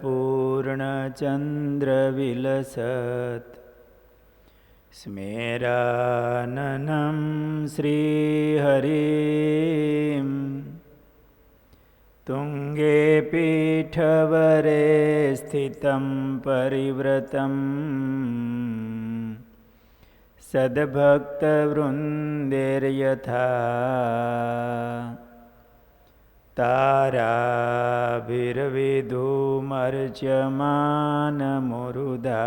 पूर्णचन्द्रविलसत् स्मेराननं श्रीहरिं तुङ्गे पीठवरे स्थितं परिव्रतं सद्भक्तवृन्देर्यथा ताराभिर्विधूमर्च्यमानमुरुधा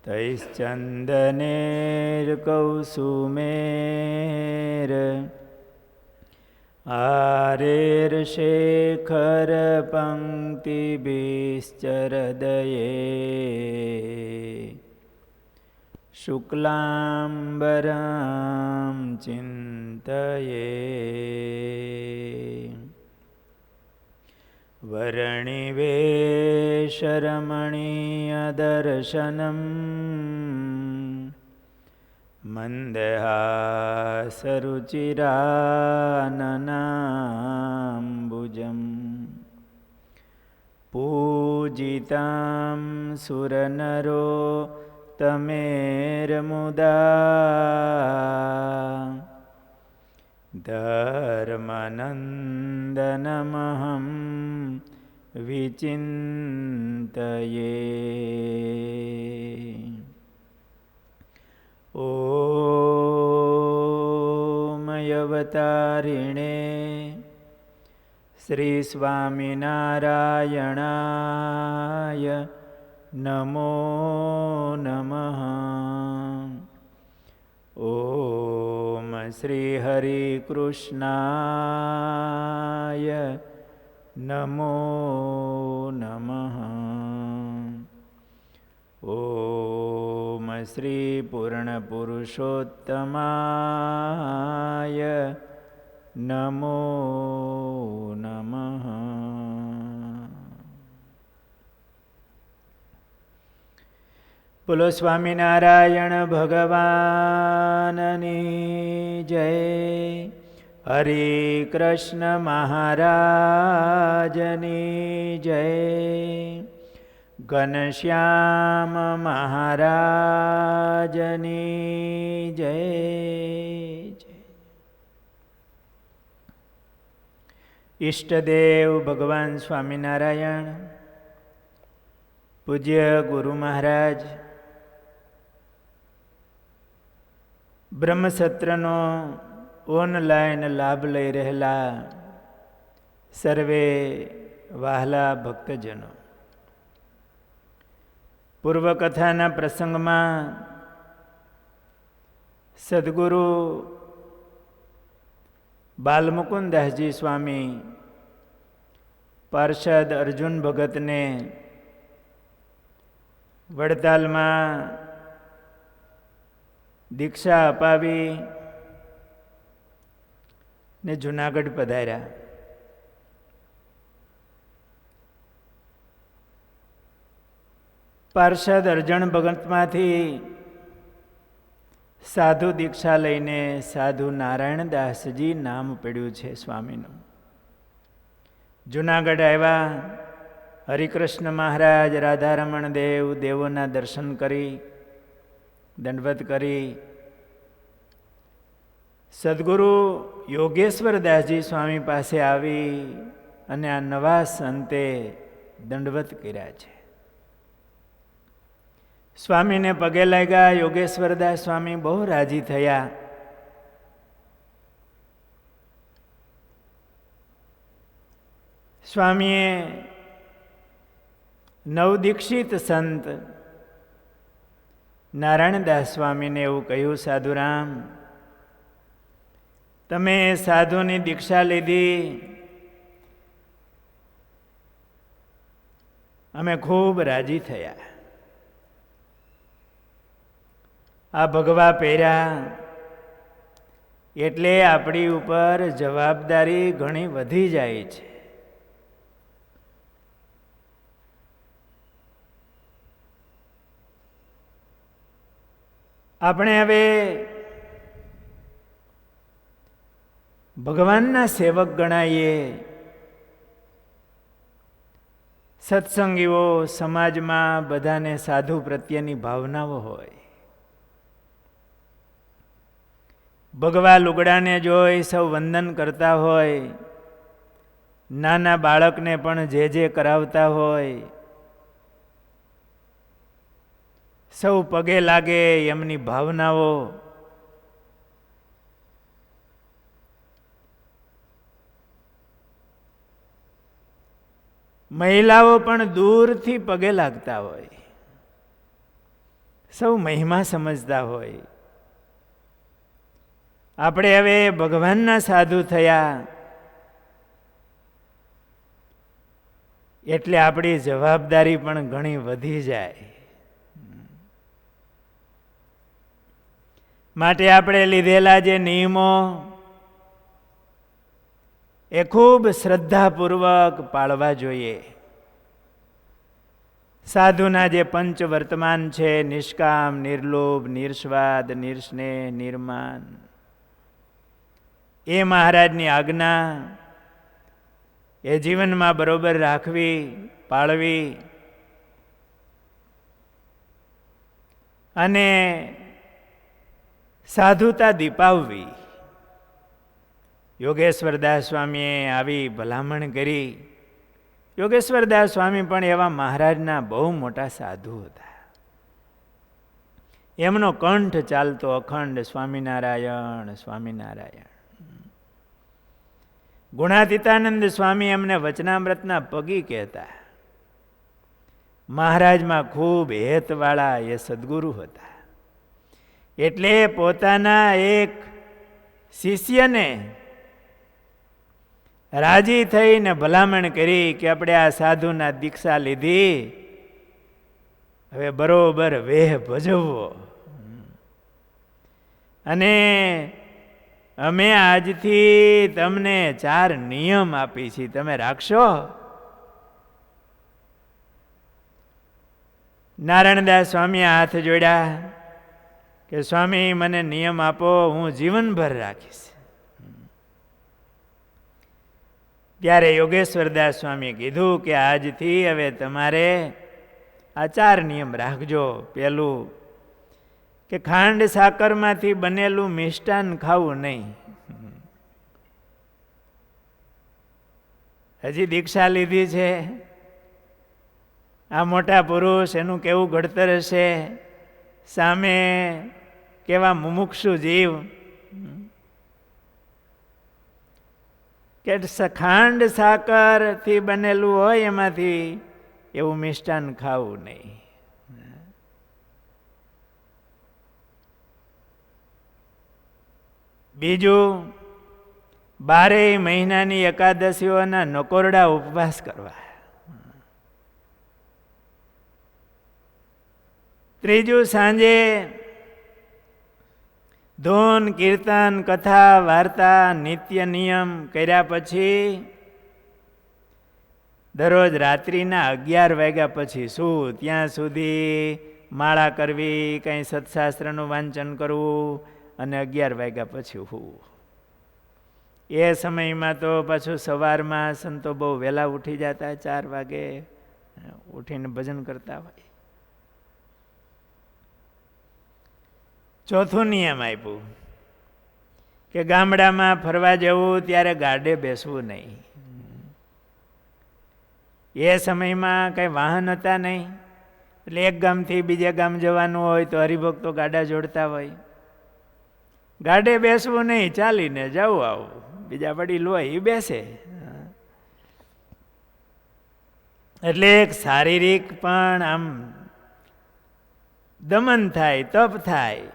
तैश्चन्दनेर्कौसुमेर् आरेर्शेखरपङ्क्तिभिश्चरदये शुक्लाम्बरां चिन्तये वर्णिवेशरमणीयदर्शनम् मन्दहासरुचिराननाम्बुजम् पूजितां सुरनरो तमेर्मुदा धर्मनन्दनमहं विचिन्तये। ॐ अवतारिणे श्री स्वामिनारायणाय नमो नमः। ॐ श्री हरिकृष्णाय नमो नमः। ॐ श्री पूर्णपुरुषोत्तमाय नमो नमः। બોલો સ્વામિનારાયણ ભગવાનની જય. હરે કૃષ્ણ મહારાજની જય. ઘનશ્યામ મહારાજની જય. ઈષ્ટદેવ ભગવાન સ્વામિનારાયણ, પૂજ્ય ગુરુ મહારાજ, બ્રહ્મસત્રનો ઓનલાઈન લાભ લઈ રહેલા સર્વે વહાલા ભક્તજનો, પૂર્વકથાના પ્રસંગમાં સદગુરુ બાલમુકુદાસજી સ્વામી પાર્ષદ અર્જુન ભગતને વડતાલમાં દીક્ષા અપાવી ને જુનાગઢ પધાર્યા. પાર્ષદ અર્જુન ભગતમાંથી સાધુ દીક્ષા લઈને સાધુ નારાયણદાસજી નામ પડ્યું છે સ્વામીનું. જુનાગઢ આવ્યા, હરિકૃષ્ણ મહારાજ, રાધારમણ દેવ, દેવોના દર્શન કરી, દંડવત કરી, સદગુરુ યોગેશ્વરદાસજી સ્વામી પાસે આવી અને આ નવા સંતે દંડવત કર્યા છે. સ્વામીને પગે લાગ્યા. યોગેશ્વરદાસ સ્વામી બહુ રાજી થયા. સ્વામીએ નવદીક્ષિત સંત નારાયણદાસ સ્વામીને એવું કહ્યું, સાધુરામ, તમે સાધુની દીક્ષા લીધી, અમે ખૂબ રાજી થયા. આ ભગવા પહેર્યા એટલે આપણી ઉપર જવાબદારી ઘણી વધી જાય છે. આપણે હવે ભગવાનના સેવક ગણાઈએ સત્સંગીઓ સમાજમાં બધાને સાધુ પ્રત્યેની ભાવનાઓ હોય. ભગવા લુગડાને જોઈ સૌ વંદન કરતા હોય, નાના બાળકને પણ જે કરાવતા હોય, સૌ પગે લાગે એમની ભાવનાઓ. મહિલાઓ પણ દૂરથી પગે લાગતા હોય, સૌ મહિમા સમજતા હોય. આપણે હવે ભગવાનના સાધુ થયા એટલે આપણી જવાબદારી પણ ઘણી વધી જાય. માટે આપણે લીધેલા જે નિયમો એ ખૂબ શ્રદ્ધાપૂર્વક પાળવા જોઈએ. સાધુના જે પંચ વર્તમાન છે, નિષ્કામ, નિર્લોભ, નિર્સ્વાદ, નિર્સ્નેહ, નિર્માન, એ મહારાજની આજ્ઞા એ જીવનમાં બરોબર રાખવી, પાળવી અને સાધુતા દીપાવવી. યોગેશ્વરદાસ સ્વામીએ આવી ભલામણ કરી. યોગેશ્વરદાસ સ્વામી પણ એવા મહારાજના બહુ મોટા સાધુ હતા. એમનો કંઠ ચાલતો અખંડ સ્વામિનારાયણ સ્વામિનારાયણ. ગુણાતીતાનંદ સ્વામી એમને વચનામૃતના પગી કહેતા. મહારાજમાં ખૂબ હેતવાળા એ સદગુરુ હતા. એટલે પોતાના એક શિષ્યને રાજી થઈને ભલામણ કરી કે આપણે આ સાધુના દીક્ષા લીધી, હવે બરોબર વેહ ભજવવો અને અમે આજથી તમને 4 નિયમ આપી છીએ, તમે રાખશો? નારાયણદાસ સ્વામીએ હાથ જોડ્યા કે સ્વામી મને નિયમ આપો, હું જીવનભર રાખીશ. ત્યારે યોગેશ્વરદાસ સ્વામીએ કીધું કે આજથી હવે તમારે આ 4 નિયમ રાખજો. પહેલું કે ખાંડ સાકરમાંથી બનેલું મિષ્ટાન ખાવું નહીં. હજી દીક્ષા લીધી છે, આ મોટા પુરુષ, એનું કેવું ઘડતર હશે, સામે કેવા મુમુક્ષુ જીવ, કે ખાંડ સાકરથી બનેલું હોય એમાંથી એવું મિષ્ટાન ખાવું નહીં. બીજું, 12 મહિનાની એકાદશીઓના નકોરડા ઉપવાસ કરવા. ત્રીજું, સાંજે ધૂન, કીર્તન, કથા, વાર્તા, નિત્ય નિયમ કર્યા પછી દરરોજ રાત્રિના 11 વાગ્યા પછી શું ત્યાં સુધી માળા કરવી, કંઈ સત્શાસ્ત્રનું વાંચન કરવું અને 11 વાગ્યા પછી હું. એ સમયમાં તો પાછું સવારમાં સંતો બહુ વહેલા ઉઠી જતા, 4 વાગે ઉઠીને ભજન કરતા હોય. ચોથું નિયમ આપ્યું કે ગામડામાં ફરવા જવું ત્યારે ગાડે બેસવું નહીં. એ સમયમાં કંઈ વાહન હતા નહીં, એટલે એક ગામથી બીજે ગામ જવાનું હોય તો હરિભક્તો ગાડા જોડતા હોય. ગાડે બેસવું નહીં, ચાલીને જવું આવું. બીજા વડીલ હોય એ બેસે. એટલે એક શારીરિક પણ આમ દમન થાય, તપ થાય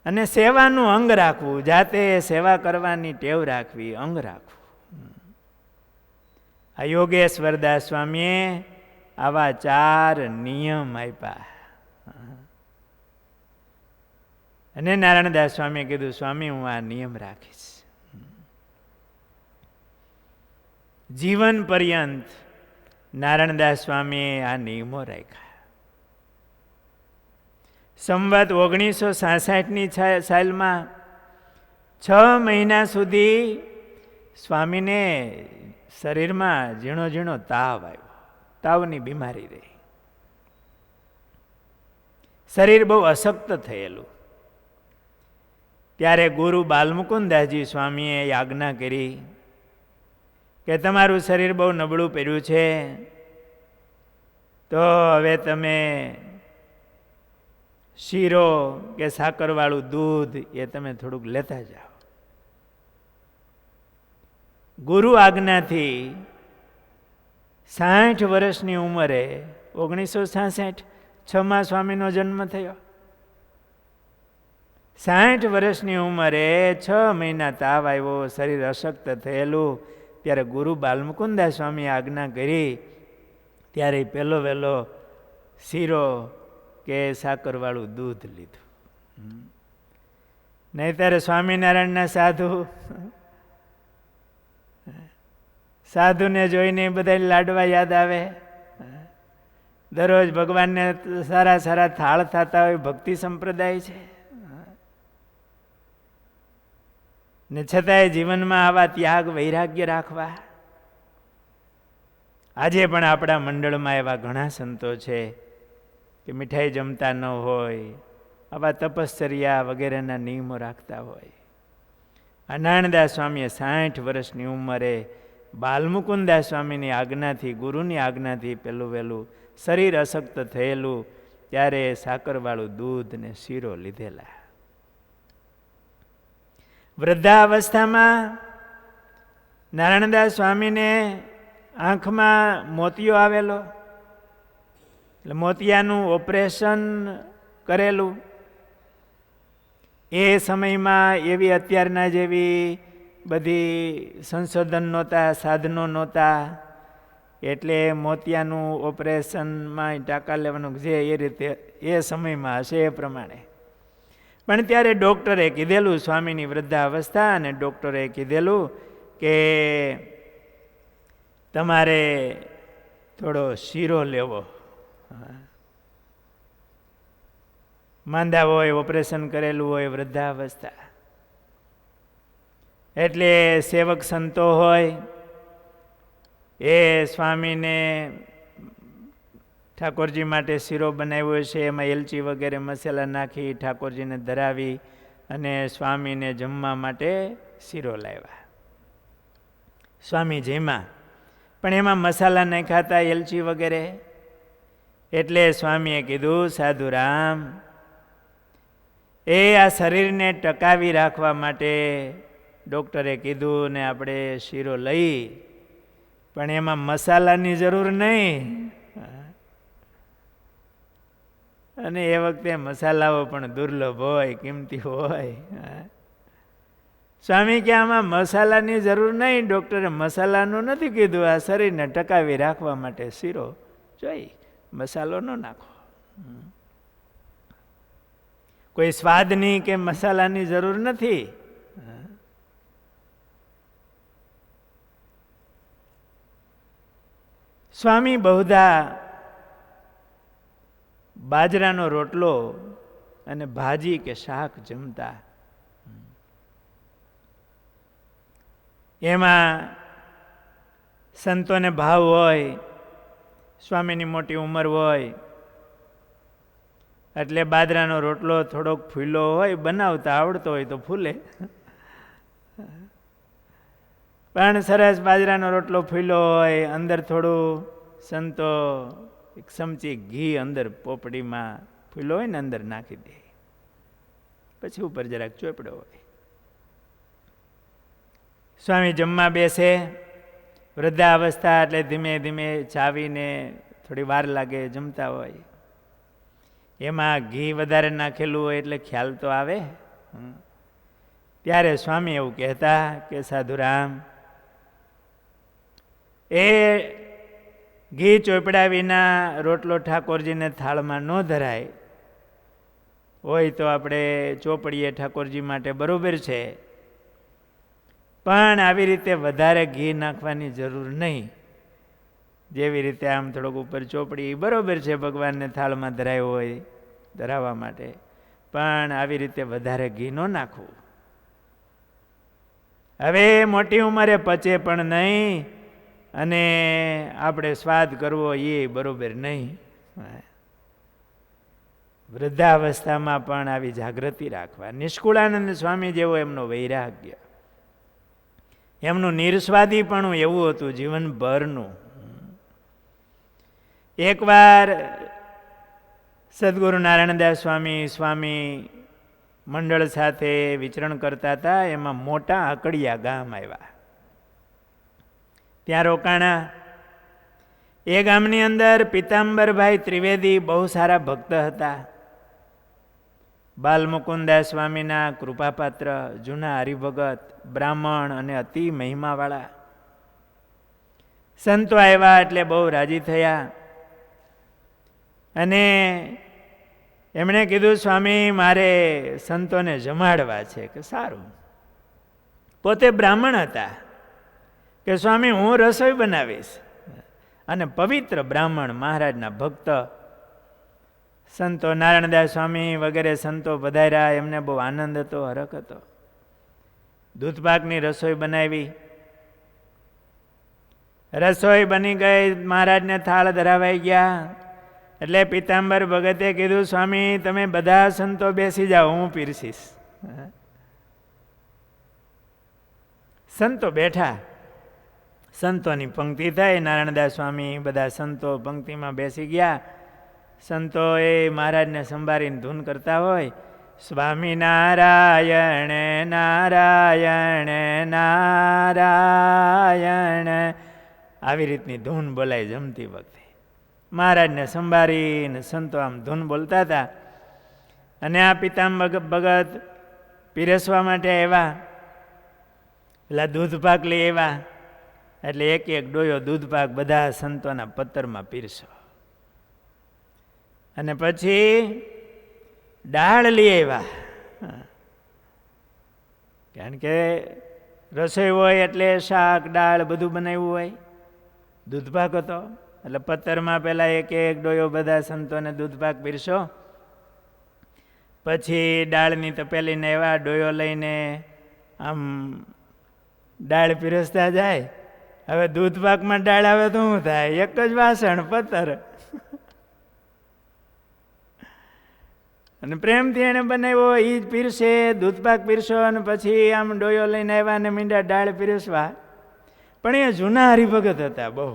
અને સેવાનું અંગ રાખવું, જાતે સેવા કરવાની ટેવ રાખવી, અંગ રાખવું. આ યોગેશ્વરદાસ સ્વામીએ આવા 4 નિયમ આપ્યા. અને નારાયણદાસ સ્વામીએ કીધું સ્વામી હું આ નિયમ રાખીશ. જીવન પર્યંત નારાયણદાસ સ્વામીએ આ નિયમો રાખ્યા. સંવત 1966ની સાલમાં 6 મહિના સુધી સ્વામીને શરીરમાં ઝીણો ઝીણો તાવ આવ્યો. તાવની બીમારી રહી. શરીર બહુ અશક્ત થયેલું. ત્યારે ગુરુ બાલમુકુદાસજી સ્વામીએ આજ્ઞા કરી કે તમારું શરીર બહુ નબળું પડ્યું છે, તો હવે તમે શીરો કે સાકરવાળું દૂધ એ તમે થોડુંક લેતા જાઓ. ગુરુ આજ્ઞાથી 60 વર્ષની ઉંમરે 1966 સ્વામીનો જન્મ થયો. 60 વર્ષની ઉંમરે 6 મહિના તાવ આવ્યો, શરીર અશક્ત થયેલું. ત્યારે ગુરુ બાલમુકુદાસ સ્વામીએ આજ્ઞા કરી ત્યારે પહેલો વહેલો શીરો કે સાકરવાળું દૂધ લીધું. નહીં ત્યારે સ્વામિનારાયણના સાધુને જોઈને બધા લાડવા યાદ આવે. દરરોજ ભગવાનને સારા સારા થાળ થતા હોય, ભક્તિ સંપ્રદાય છે ને છતાંય જીવનમાં આવા ત્યાગ વૈરાગ્ય રાખવા. આજે પણ આપણા મંડળમાં એવા ઘણા સંતો છે કે મીઠાઈ જમતા ન હોય, આવા તપશ્ચર્યા વગેરેના નિયમો રાખતા હોય. આ નાનદાસ સ્વામીએ 60 વર્ષની ઉંમરે બાલમુકુદાસ સ્વામીની આજ્ઞાથી, ગુરુની આજ્ઞાથી પેલું વહેલું શરીર અશક્ત થયેલું ત્યારે સાકરવાળું દૂધ ને શીરો લીધેલા. વૃદ્ધાવસ્થામાં નારાયણદાસ સ્વામીને આંખમાં મોતિયો આવેલો, એટલે મોતિયાનું ઓપરેશન કરેલું. એ સમયમાં એવી અત્યારના જેવી બધી સંશોધન નહોતા, સાધનો નહોતા, એટલે મોતિયાનું ઓપરેશનમાં ટાંકા લેવાનું જે એ રીતે એ સમયમાં હશે એ પ્રમાણે. પણ ત્યારે ડૉક્ટરે કીધેલું, સ્વામીની વૃદ્ધાવસ્થા, અને ડૉક્ટરે કીધેલું કે તમારે થોડો શીરો લેવો. માંદા હોય, ઓપરેશન કરેલું હોય, વૃદ્ધાવસ્થા, એટલે સેવક સંતો હોય એ સ્વામીને ઠાકોરજી માટે શીરો બનાવ્યો છે, એમાં એલચી વગેરે મસાલા નાખી ઠાકોરજીને ધરાવી અને સ્વામીને જમવા માટે શીરો લાવ્યા. સ્વામી જમ્યા, પણ એમાં મસાલા નહીં ખાતા, એલચી વગેરે. એટલે સ્વામીએ કીધું, સાધુરામ, આ શરીરને ટકાવી રાખવા માટે ડૉક્ટરે કીધું ને આપણે શીરો લઈ, પણ એમાં મસાલાની જરૂર નહીં. અને એ વખતે મસાલાઓ પણ દુર્લભ હોય, કિંમતી હોય. સ્વામી કે આમાં મસાલાની જરૂર નહીં, ડૉક્ટરે મસાલાનું નથી કીધું, આ શરીરને ટકાવી રાખવા માટે શીરો જોઈ, મસાલો ન નાખો. કોઈ સ્વાદની કે મસાલાની જરૂર નથી. સ્વામી બહુધા બાજરાનો રોટલો અને ભાજી કે શાક જમતા. એમાં સંતોને ભાવ હોય, સ્વામીની મોટી ઉંમર હોય, એટલે બાજરાનો રોટલો થોડોક ફૂલો હોય, બનાવતા આવડતો હોય તો ફૂલે. પણ સરસ બાજરાનો રોટલો ફૂલો હોય, અંદર થોડું સંતો એક ચમચી ઘી અંદર પોપડીમાં ફૂલો હોય ને અંદર નાખી દે, પછી ઉપર જરાક ચોપડો હોય. સ્વામી જમવા બેસે, વૃદ્ધાવસ્થા એટલે ધીમે ધીમે ચાવીને થોડી વાર લાગે, જમતા હોય. એમાં ઘી વધારે નાખેલું હોય એટલે ખ્યાલ તો આવે. ત્યારે સ્વામી એવું કહેતા કે સાધુરામ, એ ઘી ચોપડા વિના રોટલો ઠાકોરજીને થાળમાં ન ધરાય. હોય તો આપણે ચોપડીએ ઠાકોરજી માટે બરોબર છે, પણ આવી રીતે વધારે ઘી નાખવાની જરૂર નહીં. જેવી રીતે આમ થોડોક ઉપર ચોપડી બરોબર છે, ભગવાનને થાળમાં ધરાયો હોય ધરાવવા માટે, પણ આવી રીતે વધારે ઘી ન નાખવું. હવે મોટી ઉંમરે પચે પણ નહીં અને આપણે સ્વાદ કરવો એ બરોબર નહીં. વૃદ્ધાવસ્થામાં પણ આવી જાગૃતિ રાખવા. નિષ્કુળાનંદ સ્વામી જેવો એમનો વૈરાગ્ય, એમનું નિર્સ્વાદી પણ એવું હતું જીવનભરનું. એકવાર સદગુરુ નારાયણદાસ સ્વામી મંડળ સાથે વિચરણ કરતા હતા. એમાં મોટા આકડિયા ગામ આવ્યા, ત્યાં રોકાણા. એ ગામની અંદર પિતાંબરભાઈ ત્રિવેદી બહુ સારા ભક્ત હતા. બાલમુકુદાસ સ્વામીના કૃપાપાત્ર, જૂના હરિભગત, બ્રાહ્મણ અને અતિ મહિમાવાળા. સંતો આવ્યા એટલે બહુ રાજી થયા અને એમણે કીધું, સ્વામી મારે સંતોને જમાડવા છે. કે સારું. પોતે બ્રાહ્મણ હતા. કે સ્વામી હું રસોઈ બનાવીશ. અને પવિત્ર બ્રાહ્મણ, મહારાજના ભક્ત. સંતો નારાયણદાસ સ્વામી વગેરે સંતો પધાર્યા. એમને બહુ આનંદ હતો, હરખ હતો. દૂધપાકની રસોઈ બનાવી. રસોઈ બની ગઈ, મહારાજને થાળ ધરાવાઈ ગયા. એટલે પિતાંબર ભગતે કીધું, સ્વામી તમે બધા સંતો બેસી જાઓ, હું પીરસીશ. સંતો બેઠા. સંતોની પંક્તિ થઈ. નારાયણદાસ સ્વામી બધા સંતો પંક્તિમાં બેસી ગયા. સંતોએ મહારાજને સંભાળીને ધૂન કરતા હોય, સ્વામી નારાયણ નારાયણ નારાયણ, આવી રીતની ધૂન બોલાય જમતી વખતે. મહારાજને સંભાળીને સંતો આમ ધૂન બોલતા હતા. અને આ પિતાંબર ભગત પીરસવા માટે આવ્યા. પેલા દૂધપાક લઈ આવ્યા. એટલે એક એક ડોયો દૂધપાક બધા સંતોના પત્તરમાં પીરસો. અને પછી દાળ લઈ આવ્યા. કારણ કે રસોઈ હોય એટલે શાક દાળ બધું બનાવ્યું હોય. દૂધપાક હતો એટલે પત્તરમાં પહેલાં એક એક ડોયો બધા સંતોને દૂધપાક પીરસો. પછી દાળની તપેલીને એવા ડોયો લઈને આમ દાળ પીરસતા જાય. હવે દૂધપાકમાં દાળ આવે તો શું થાય? એક જ વાસણ પત્તર. અને પ્રેમથી એને બનાવ્યો એ જ પીરસે. દૂધપાક પીરસો અને પછી આમ ડોયો લઈને આવ્યા અને મીંડા દાળ પીરસવા. પણ એ જૂના હરિભગત હતા, બહુ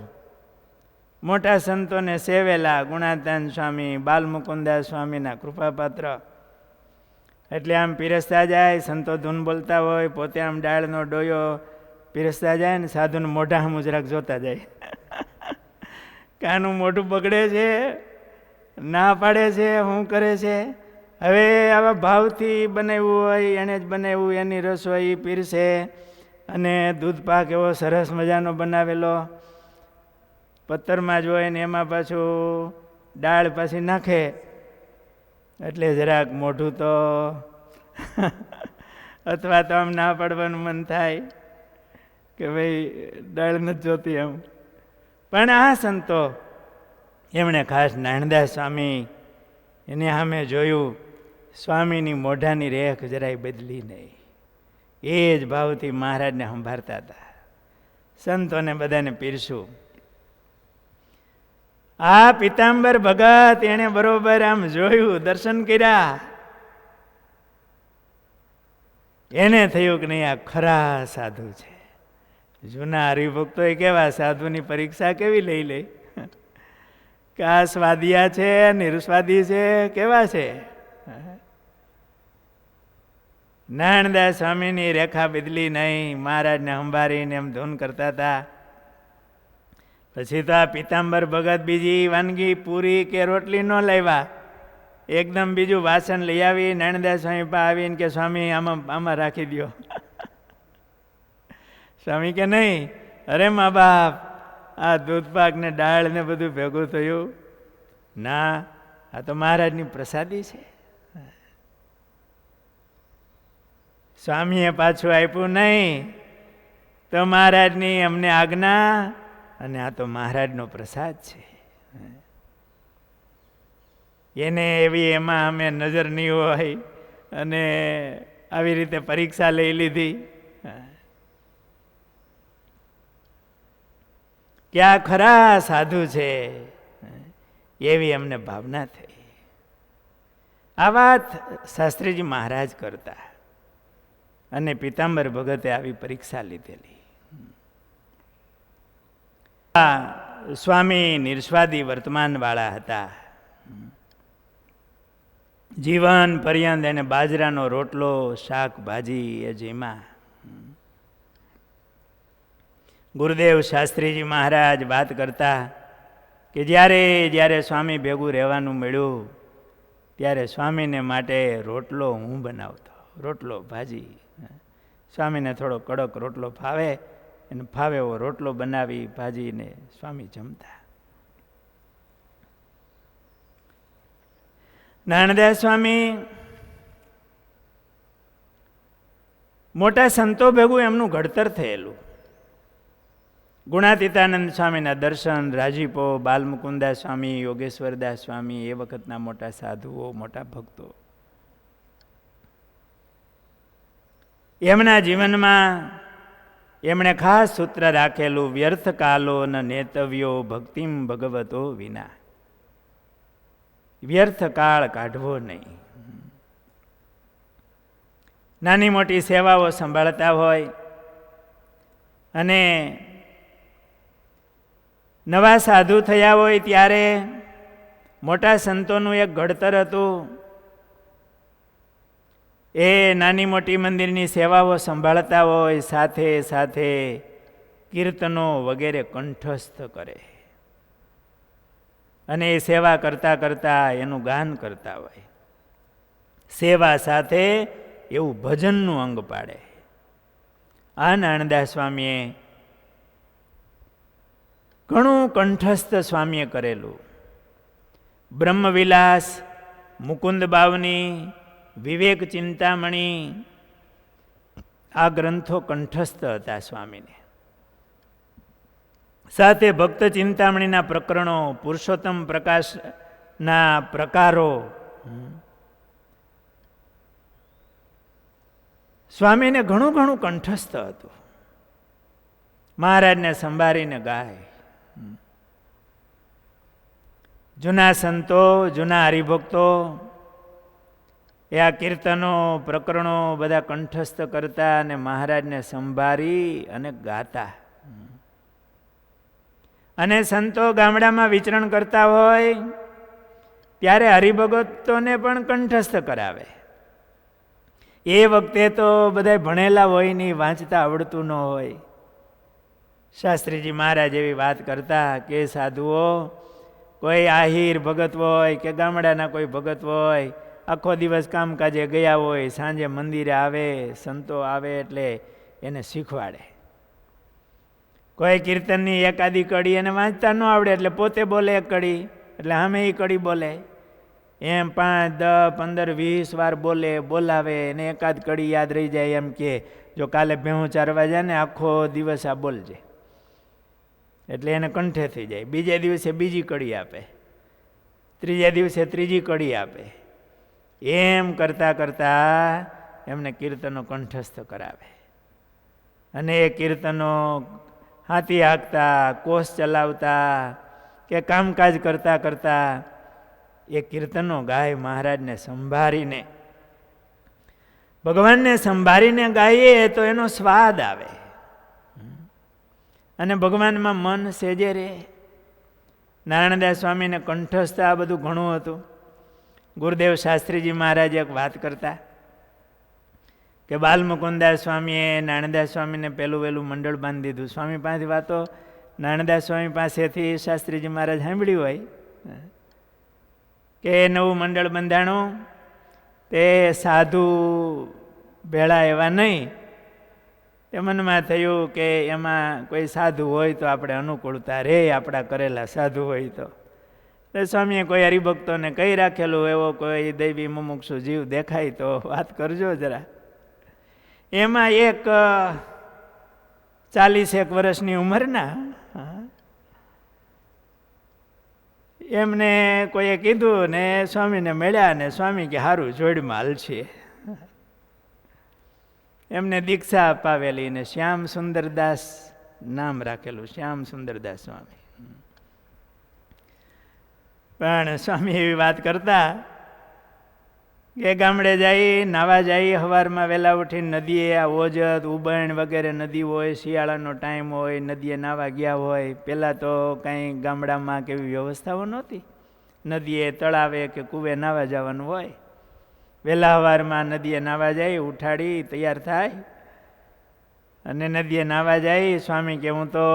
મોટા સંતોને સેવેલા. ગુણાતાન સ્વામી, બાલમુકુદાસ સ્વામીના કૃપાપાત્ર. એટલે આમ પીરસતા જાય. સંતો ધૂન બોલતા હોય, પોતે આમ દાળનો ડોયો પીરસતા જાય ને સાધુને મોઢા મુજરાક જોતા જાય. કાનું મોઢું બગડે છે, ના પાડે છે, શું કરે છે. હવે આવા ભાવથી બનાવ્યું હોય, એણે જ બનાવ્યું, એની રસોઈ પીરસે. અને દૂધપાક એવો સરસ મજાનો બનાવેલો પત્તરમાં જ હોય ને એમાં પાછું દાળ પાછી નાખે. એટલે જરાક મોઢું તો અથવા તો આમ ના પાડવાનું મન થાય કે ભાઈ દાળ નથી જોતી એમ. પણ આ સંતો એમણે ખાસ નારાયણદાસ સ્વામી એને સામે જોયું. સ્વામીની મોઢાની રેખ જરાય બદલી નહીં. એ જ ભાવથી મહારાજને સંભાળતા હતા. સંતોને બધાને પીરસું. આ પિતાંબર ભગત એને બરોબર આમ જોયું, દર્શન કર્યા. એને થયું કે નહીં, આ ખરા સાધુ છે. જૂના હરિભક્તોએ કેવા સાધુની પરીક્ષા કેવી લઈ લે કે આ સ્વાદિયા છે, નિર્સ્વાદી છે, કેવા છે. નારાયણદાસ સ્વામીની રેખા બદલી નહીં. મહારાજને સંભાળીને એમ ધૂન કરતા હતા. પછી તો આ પિતાંબર ભગત બીજી વાનગી પૂરી કે રોટલી ન લાવ્યા. એકદમ બીજું વાસણ લઈ આવી નારાયણદાસ સ્વામી પાસે આવીને કે સ્વામી આમાં રાખી દો. સ્વામી કે નહીં, અરે મા બાપ, આ દૂધપાક ને દાળ ને બધું ભેગું થયું. ના, આ તો મહારાજની પ્રસાદી છે. સ્વામીએ પાછું આપ્યું નહીં, તો મહારાજની અમને આજ્ઞા, અને આ તો મહારાજનો પ્રસાદ છે. એને એવી એમાં અમે નજર નહીં હોય અને આવી રીતે પરીક્ષા લઈ લીધી. કે આ ખરા સાધુ છે, એવી એમને ભાવના થઈ. આ વાત શાસ્ત્રીજી મહારાજ કરતા અને પીતાંબર ભગતે આવી પરીક્ષા લીધેલી. સ્વામી નિર્સ્વાદી વર્તમાન વાળા હતા. જીવન પર્યંત એને બાજરાનો રોટલો, શાકભાજી એ જેમાં. ગુરુદેવ શાસ્ત્રીજી મહારાજ વાત કરતા કે જ્યારે જ્યારે સ્વામી ભેગું રહેવાનું મળ્યું ત્યારે સ્વામીને માટે રોટલો હું બનાવતો, રોટલો ભાજી. સ્વામીને થોડો કડક રોટલો ફાવે, એને ફાવે એવો રોટલો બનાવી ભાજીને સ્વામી જમતા. નારાયણદાસ સ્વામી મોટા સંતો ભેગું એમનું ઘડતર થયેલું. ગુણાતીતાનંદ સ્વામીના દર્શન, રાજીપો, બાલમુકુદાસ સ્વામી, યોગેશ્વરદાસ સ્વામી, એ વખતના મોટા સાધુઓ, મોટા ભક્તો. એમના જીવનમાં એમણે ખાસ સૂત્ર રાખેલું, વ્યર્થ કાલો ન નેતવ્યો ભક્તિમ ભગવતો વિના. વ્યર્થ કાળ કાઢવો નહીં. નાની મોટી સેવાઓ સંભાળતા હોય અને નવા સાધુ થયા હોય ત્યારે મોટા સંતોનું એક ઘડતર હતું. એ નાની મોટી મંદિરની સેવાઓ સંભાળતા હોય, સાથે સાથે કીર્તનો વગેરે કંઠસ્થ કરે અને એ સેવા કરતા કરતા એનું ગાન કરતા હોય. સેવા સાથે એવું ભજનનું અંગ પાડે. આ નારાયણદાસ સ્વામીએ ઘણું કંઠસ્થ સ્વામીએ કરેલું. બ્રહ્મવિલાસ, મુકુંદ બાવની, વિવેક ચિંતામણી, આ ગ્રંથો કંઠસ્થ હતા સ્વામીને. સાથે ભક્ત ચિંતામણીના પ્રકરણો, પુરુષોત્તમ પ્રકાશના પ્રકારો, સ્વામીને ઘણું ઘણું કંઠસ્થ હતું. મહારાજને સંભાળીને ગાય. જૂના સંતો, જૂના હરિભક્તો એ આ કીર્તનો, પ્રકરણો બધા કંઠસ્થ કરતા અને મહારાજને સંભાળી અને ગાતા. અને સંતો ગામડામાં વિચરણ કરતા હોય ત્યારે હરિભગતોને પણ કંઠસ્થ કરાવે. એ વખતે તો બધા ભણેલા હોય નહીં, વાંચતા આવડતું ન હોય. શાસ્ત્રીજી મહારાજ એવી વાત કરતા કે સાધુઓ, કોઈ આહિર ભગત હોય કે ગામડાના કોઈ ભગત હોય, આખો દિવસ કામકાજે ગયા હોય, સાંજે મંદિરે આવે, સંતો આવે એટલે એને શીખવાડે. કોઈ કીર્તનની એકાદી કડી એને વાંચતા ન આવડે એટલે પોતે બોલે એક કડી, એટલે સામે એ કડી બોલે. એમ 5, 10, 15, 20 વાર બોલે, બોલાવે અને એકાદ કડી યાદ રહી જાય. એમ કે જો કાલે ભેહું ચારવા જાય ને આખો દિવસ આ બોલજે, એટલે એને કંઠે થઈ જાય. બીજે દિવસે બીજી કડી આપે, ત્રીજા દિવસે ત્રીજી કડી આપે. એમ કરતાં કરતાં એમને કીર્તનો કંઠસ્થ કરાવે. અને એ કીર્તનો હાથી હાંકતા, કોષ ચલાવતા કે કામકાજ કરતા કરતા એ કીર્તનો ગાય. મહારાજને સંભાળીને, ભગવાનને સંભાળીને ગાઈએ તો એનો સ્વાદ આવે અને ભગવાનમાં મન સેજે રહે. નારાયણદાસ સ્વામીને કંઠસ્થ આ બધું ઘણું હતું. ગુરુદેવ શાસ્ત્રીજી મહારાજ એક વાત કરતા કે બાલમુકુદાસ સ્વામીએ નારાયણદાસ સ્વામીને પહેલું વહેલું મંડળ બાંધી દીધું. સ્વામી પાસેથી વાતો નારાયણદાસ સ્વામી પાસેથી શાસ્ત્રીજી મહારાજ સાંભળ્યું હોય કે નવું મંડળ બંધાણું, તે સાધુ ભેળા એવા નહીં. તે મનમાં થયું કે એમાં કોઈ સાધુ હોય તો આપણે અનુકૂળતા રે, આપણા કરેલા સાધુ હોય તો. સ્વામીએ કોઈ હરિભક્તોને કહી રાખેલું, એવો કોઈ દૈવી મુમુક્ષુ જીવ દેખાય તો વાત કરજો જરા. એમાં એક 40 વર્ષની ઉંમરના એમને કોઈએ કીધું ને સ્વામીને મળ્યા ને સ્વામી કે સારું જોડમાં હાલશે. એમને દીક્ષા અપાવેલી ને શ્યામ સુંદરદાસ નામ રાખેલું શ્યામ સુંદરદાસ સ્વામી. પણ સ્વામી એવી વાત કરતા કે ગામડે જાય, નાવા જાય, સવારમાં વહેલા ઉઠીને નદીએ આ ઓજત ઉબણ વગેરે નદી હોય, શિયાળાનો ટાઈમ હોય, નદીએ નાવા ગયા હોય. પહેલાં તો કાંઈ ગામડામાં કેવી વ્યવસ્થાઓ નહોતી, નદીએ તળાવે કે કૂવે નાવા જવાનું હોય. વહેલા સવારમાં નદીએ નાવા જાય, ઉઠાડી તૈયાર થાય અને નદીએ નાવા જાય. સ્વામી કે હું તો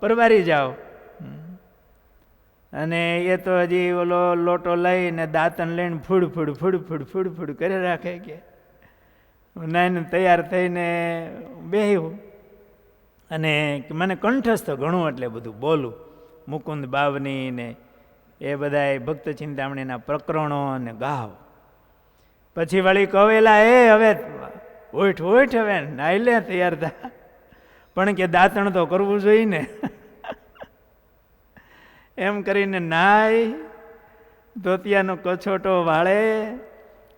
પરવારી જાઉં, અને એ તો હજી ઓલો લોટો લઈને દાંતણ લઈને food food food food food food કરી રાખે. કે નાઈને તૈયાર થઈને બેહ્યું અને મને કંઠસ્થ ઘણું એટલે બધું બોલું, મુકુંદ બાવની ને એ બધા ભક્ત ચિંતામણીના પ્રકરણો અને ગાવ. પછી વળી કવેલા એ હવે ઓઠ ઓઠ હવે નાઈ લે, તૈયાર થા, પણ કે દાંતણ તો કરવું જોઈએ ને. એમ કરીને નાય, ધોતિયાનો કછોટો વાળે.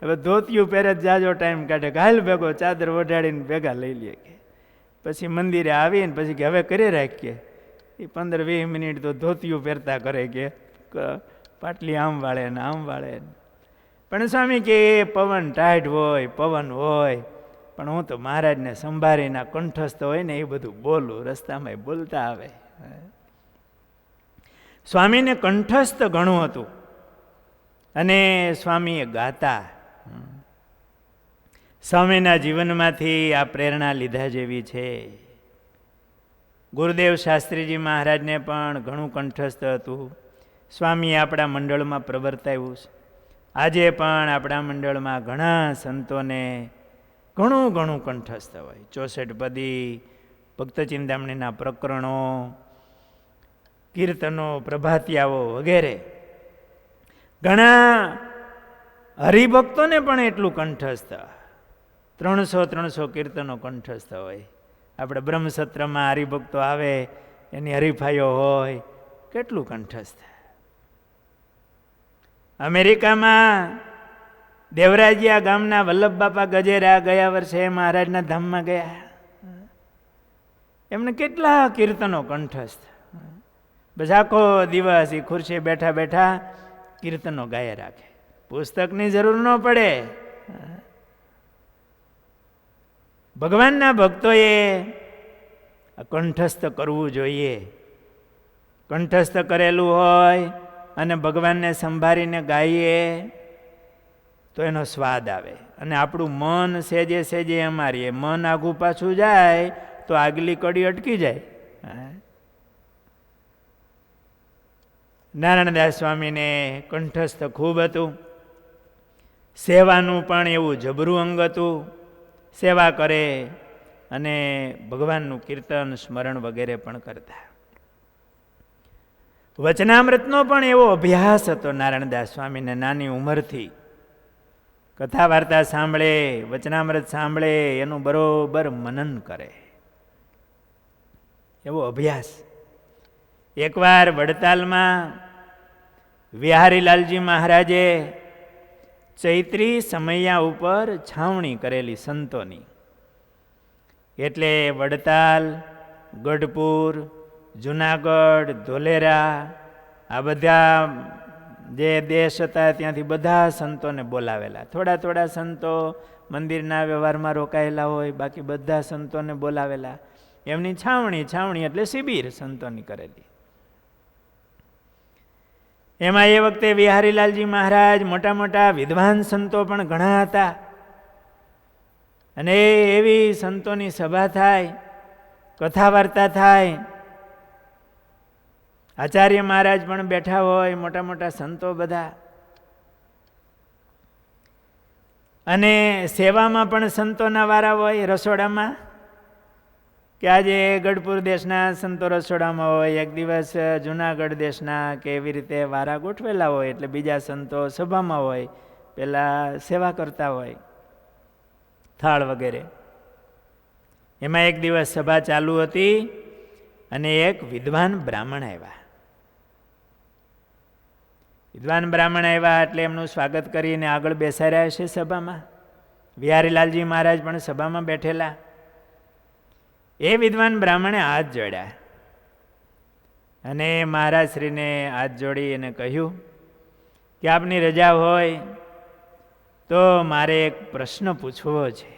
હવે ધોતિયું પહેરે જાજો ટાઈમ કાઢે, ઘાલ ભેગો ચાદર ઓઢાડીને ભેગા લઈ લે. કે પછી મંદિરે આવીને પછી કે હવે કરી રાખીએ. એ 15-20 મિનિટ તો ધોતિયું પહેરતા કરે, કે પાટલી આમ વાળે ને આમ વાળે. પણ સ્વામી કે એ પવન ટાઢ હોય, પવન હોય, પણ હું તો મહારાજને સંભાળીને કંઠસ્થ હોય ને એ બધું બોલું, રસ્તામાં બોલતા આવે. સ્વામીને કંઠસ્થ ઘણું હતું અને સ્વામીએ ગાતા. સ્વામીના જીવનમાંથી આ પ્રેરણા લીધા જેવી છે. ગુરુદેવ શાસ્ત્રીજી મહારાજને પણ ઘણું કંઠસ્થ હતું. સ્વામીએ આપણા મંડળમાં પ્રવર્તાવ્યું છે. આજે પણ આપણા મંડળમાં ઘણા સંતોને ઘણું ઘણું કંઠસ્થ હોય. 64 પદી, ભક્ત ચિંતામણીના પ્રકરણો, કીર્તનો, પ્રભાતિયાઓ વગેરે. ઘણા હરિભક્તોને પણ એટલું કંઠસ્થ, 300 કીર્તનો કંઠસ્થ હોય. આપણે બ્રહ્મસત્રમાં હરિભક્તો આવે, એની હરીફાઈઓ હોય, કેટલું કંઠસ્થ. અમેરિકામાં દેવરાજિયા ગામના વલ્લભ બાપા ગજેરા ગયા વર્ષે મહારાજના ધામમાં ગયા. એમને કેટલા કીર્તનો કંઠસ્થ. બસ આખો દિવસ એ ખુરશી બેઠા બેઠા કીર્તનો ગાયા રાખે, પુસ્તકની જરૂર ન પડે. ભગવાનના ભક્તોએ કંઠસ્થ કરવું જોઈએ. કંઠસ્થ કરેલું હોય અને ભગવાનને સંભાળીને ગાઈએ તો એનો સ્વાદ આવે. અને આપણું મન સેજે સેજે અમારીએ, મન આઘું પાછું જાય તો આગલી કડી અટકી જાય. નારાયણદાસ સ્વામીને કંઠસ્થ ખૂબ હતું. સેવાનું પણ એવું જબરું અંગ હતું. સેવા કરે અને ભગવાનનું કીર્તન, સ્મરણ વગેરે પણ કરતા. વચનામૃતનો પણ એવો અભ્યાસ હતો નારાયણદાસ સ્વામીને. નાની ઉંમરથી કથા વાર્તા સાંભળે, વચનામૃત સાંભળે, એનું બરોબર મનન કરે, એવો અભ્યાસ. એકવાર વડતાલમાં વિહારીલાલજી મહારાજે ચૈત્રી સમૈયા ઉપર છાવણી કરેલી સંતોની. એટલે વડતાલ, ગઢપુર, જુનાગઢ, ધોલેરા, આ બધા જે દેશ હતા ત્યાંથી બધા સંતોને બોલાવેલા. થોડા થોડા સંતો મંદિરના વ્યવહારમાં રોકાયેલા હોય, બાકી બધા સંતોને બોલાવેલા. એમની છાવણી એટલે શિબિર સંતોની કરેલી. એમાં એ વખતે વિહારીલાલજી મહારાજ મોટા મોટા વિદ્વાન સંતો પણ ઘણા હતા. અને એવી સંતોની સભા થાય, કથા વાર્તા થાય, આચાર્ય મહારાજ પણ બેઠા હોય, મોટા મોટા સંતો બધા. અને સેવામાં પણ સંતોના વારા હોય રસોડામાં. કે આજે ગઢપુર દેશના સંતો રસોડામાં હોય, એક દિવસ જુનાગઢ દેશના, કે એવી રીતે વારા ગોઠવેલા હોય. એટલે બીજા સંતો સભામાં હોય, પેલા સેવા કરતા હોય, થાળ વગેરે. એમાં એક દિવસ સભા ચાલુ હતી અને એક વિદ્વાન બ્રાહ્મણ આવ્યા. વિદ્વાન બ્રાહ્મણ આવ્યા એટલે એમનું સ્વાગત કરીને આગળ બેસાડ્યા છે સભામાં. વિહારીલાલજી મહારાજ પણ સભામાં બેઠેલા. એ વિદ્વાન બ્રાહ્મણે હાથ જોડ્યા અને મહારાજ શ્રીને હાથ જોડી અને કહ્યું કે આપની રજા હોય તો મારે એક પ્રશ્ન પૂછવો છે.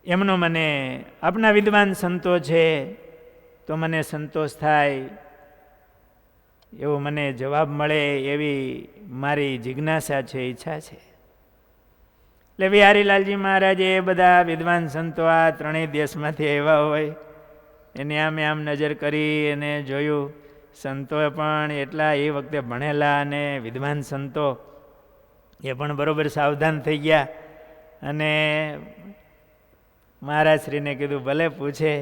એમનો મને આપના વિદ્વાન સંતો છે તો મને સંતોષ થાય એવો મને જવાબ મળે એવી મારી જિજ્ઞાસા છે, ઈચ્છા છે. એટલે બિહારીલાલજી મહારાજે એ બધા વિદ્વાન સંતો આ ત્રણેય દેશમાંથી આવ્યા હોય એને આમ નજર કરી અને જોયું. સંતોએ પણ એટલા એ વખતે ભણેલા અને વિદ્વાન સંતો એ પણ બરોબર સાવધાન થઈ ગયા અને મહારાજ શ્રીને કીધું ભલે પૂછે.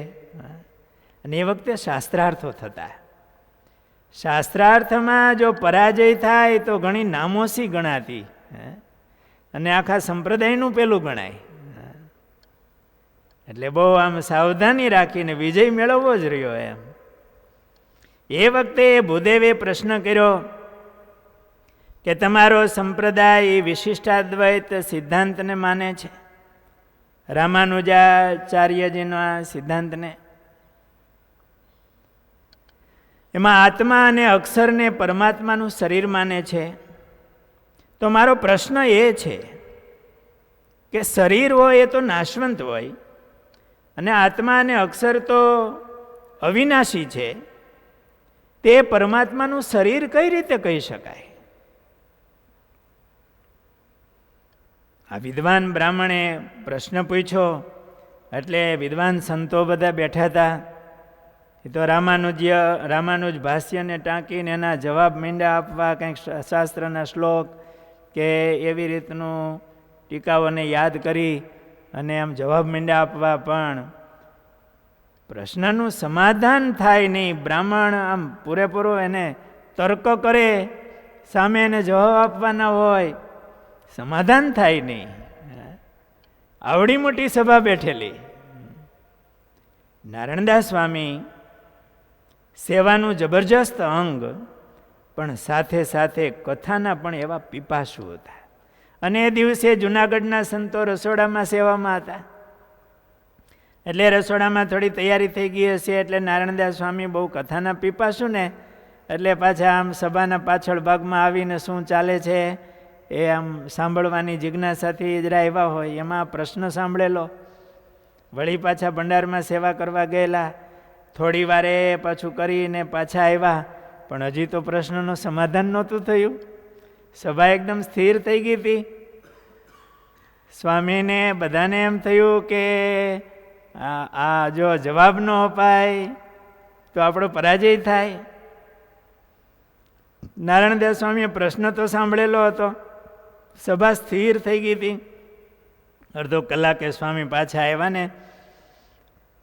અને એ વખતે શાસ્ત્રાર્થો થતા. શાસ્ત્રાર્થમાં જો પરાજય થાય તો ઘણી નામોસી ગણાતી અને આખા સંપ્રદાયનું પેલું ગણાય. એટલે બહુ આમ સાવધાની રાખીને વિજય મેળવવો જ રહ્યો એમ. એ વખતે ભૂદેવે પ્રશ્ન કર્યો કે તમારો સંપ્રદાય વિશિષ્ટાદ્વૈત સિદ્ધાંતને માને છે, રામાનુજાચાર્યજીના સિદ્ધાંતને. એમાં આત્મા અને અક્ષરને પરમાત્માનું શરીર માને છે. તો મારો પ્રશ્ન એ છે કે શરીર હોય એ તો નાશવંત હોય અને આત્મા અને અક્ષર તો અવિનાશી છે, તે પરમાત્માનું શરીર કઈ રીતે કહી શકાય? આ વિદ્વાન બ્રાહ્મણે પ્રશ્ન પૂછ્યો એટલે વિદ્વાન સંતો બધા બેઠા હતા. એ તો રામાનુજ ભાષ્યને ટાંકીને એના જવાબ મીંડા આપવા, કંઈક શાસ્ત્રના શ્લોક કે એવી રીતનું ટીકાઓને યાદ કરી અને આમ જવાબ મીંડા આપવા, પણ પ્રશ્નનું સમાધાન થાય નહીં. બ્રાહ્મણ આમ પૂરેપૂરો એને તર્ક કરે, સામે એને જવાબ આપવાના હોય, સમાધાન થાય નહીં. આવડી મોટી સભા બેઠેલી. નારાયણદાસ સ્વામી સેવાનું જબરજસ્ત અંગ, પણ સાથે સાથે કથાના પણ એવા પીપાસુ હતા. અને એ દિવસે જૂનાગઢના સંતો રસોડામાં સેવામાં હતા. એટલે રસોડામાં થોડી તૈયારી થઈ ગઈ હશે એટલે નારાયણદાસ સ્વામી બહુ કથાના પીપાસુ ને એટલે પાછા આમ સભાના પાછળ ભાગમાં આવીને શું ચાલે છે એ આમ સાંભળવાની જિજ્ઞાસાથી જરા આવ્યા હોય. એમાં પ્રશ્ન સાંભળેલો. વળી પાછા ભંડારમાં સેવા કરવા ગયેલા. થોડી વારે પાછું કરીને પાછા આવ્યા, પણ હજી તો પ્રશ્નનું સમાધાન નહોતું થયું. સભા એકદમ સ્થિર થઈ ગઈ હતી. સ્વામીને બધાને એમ થયું કે આ જો જવાબ ન અપાય તો આપણો પરાજય થાય. નારાયણદાસ સ્વામીએ પ્રશ્ન તો સાંભળેલો હતો. સભા સ્થિર થઈ ગઈ હતી. અડધો કલાકે સ્વામી પાછા આવ્યા ને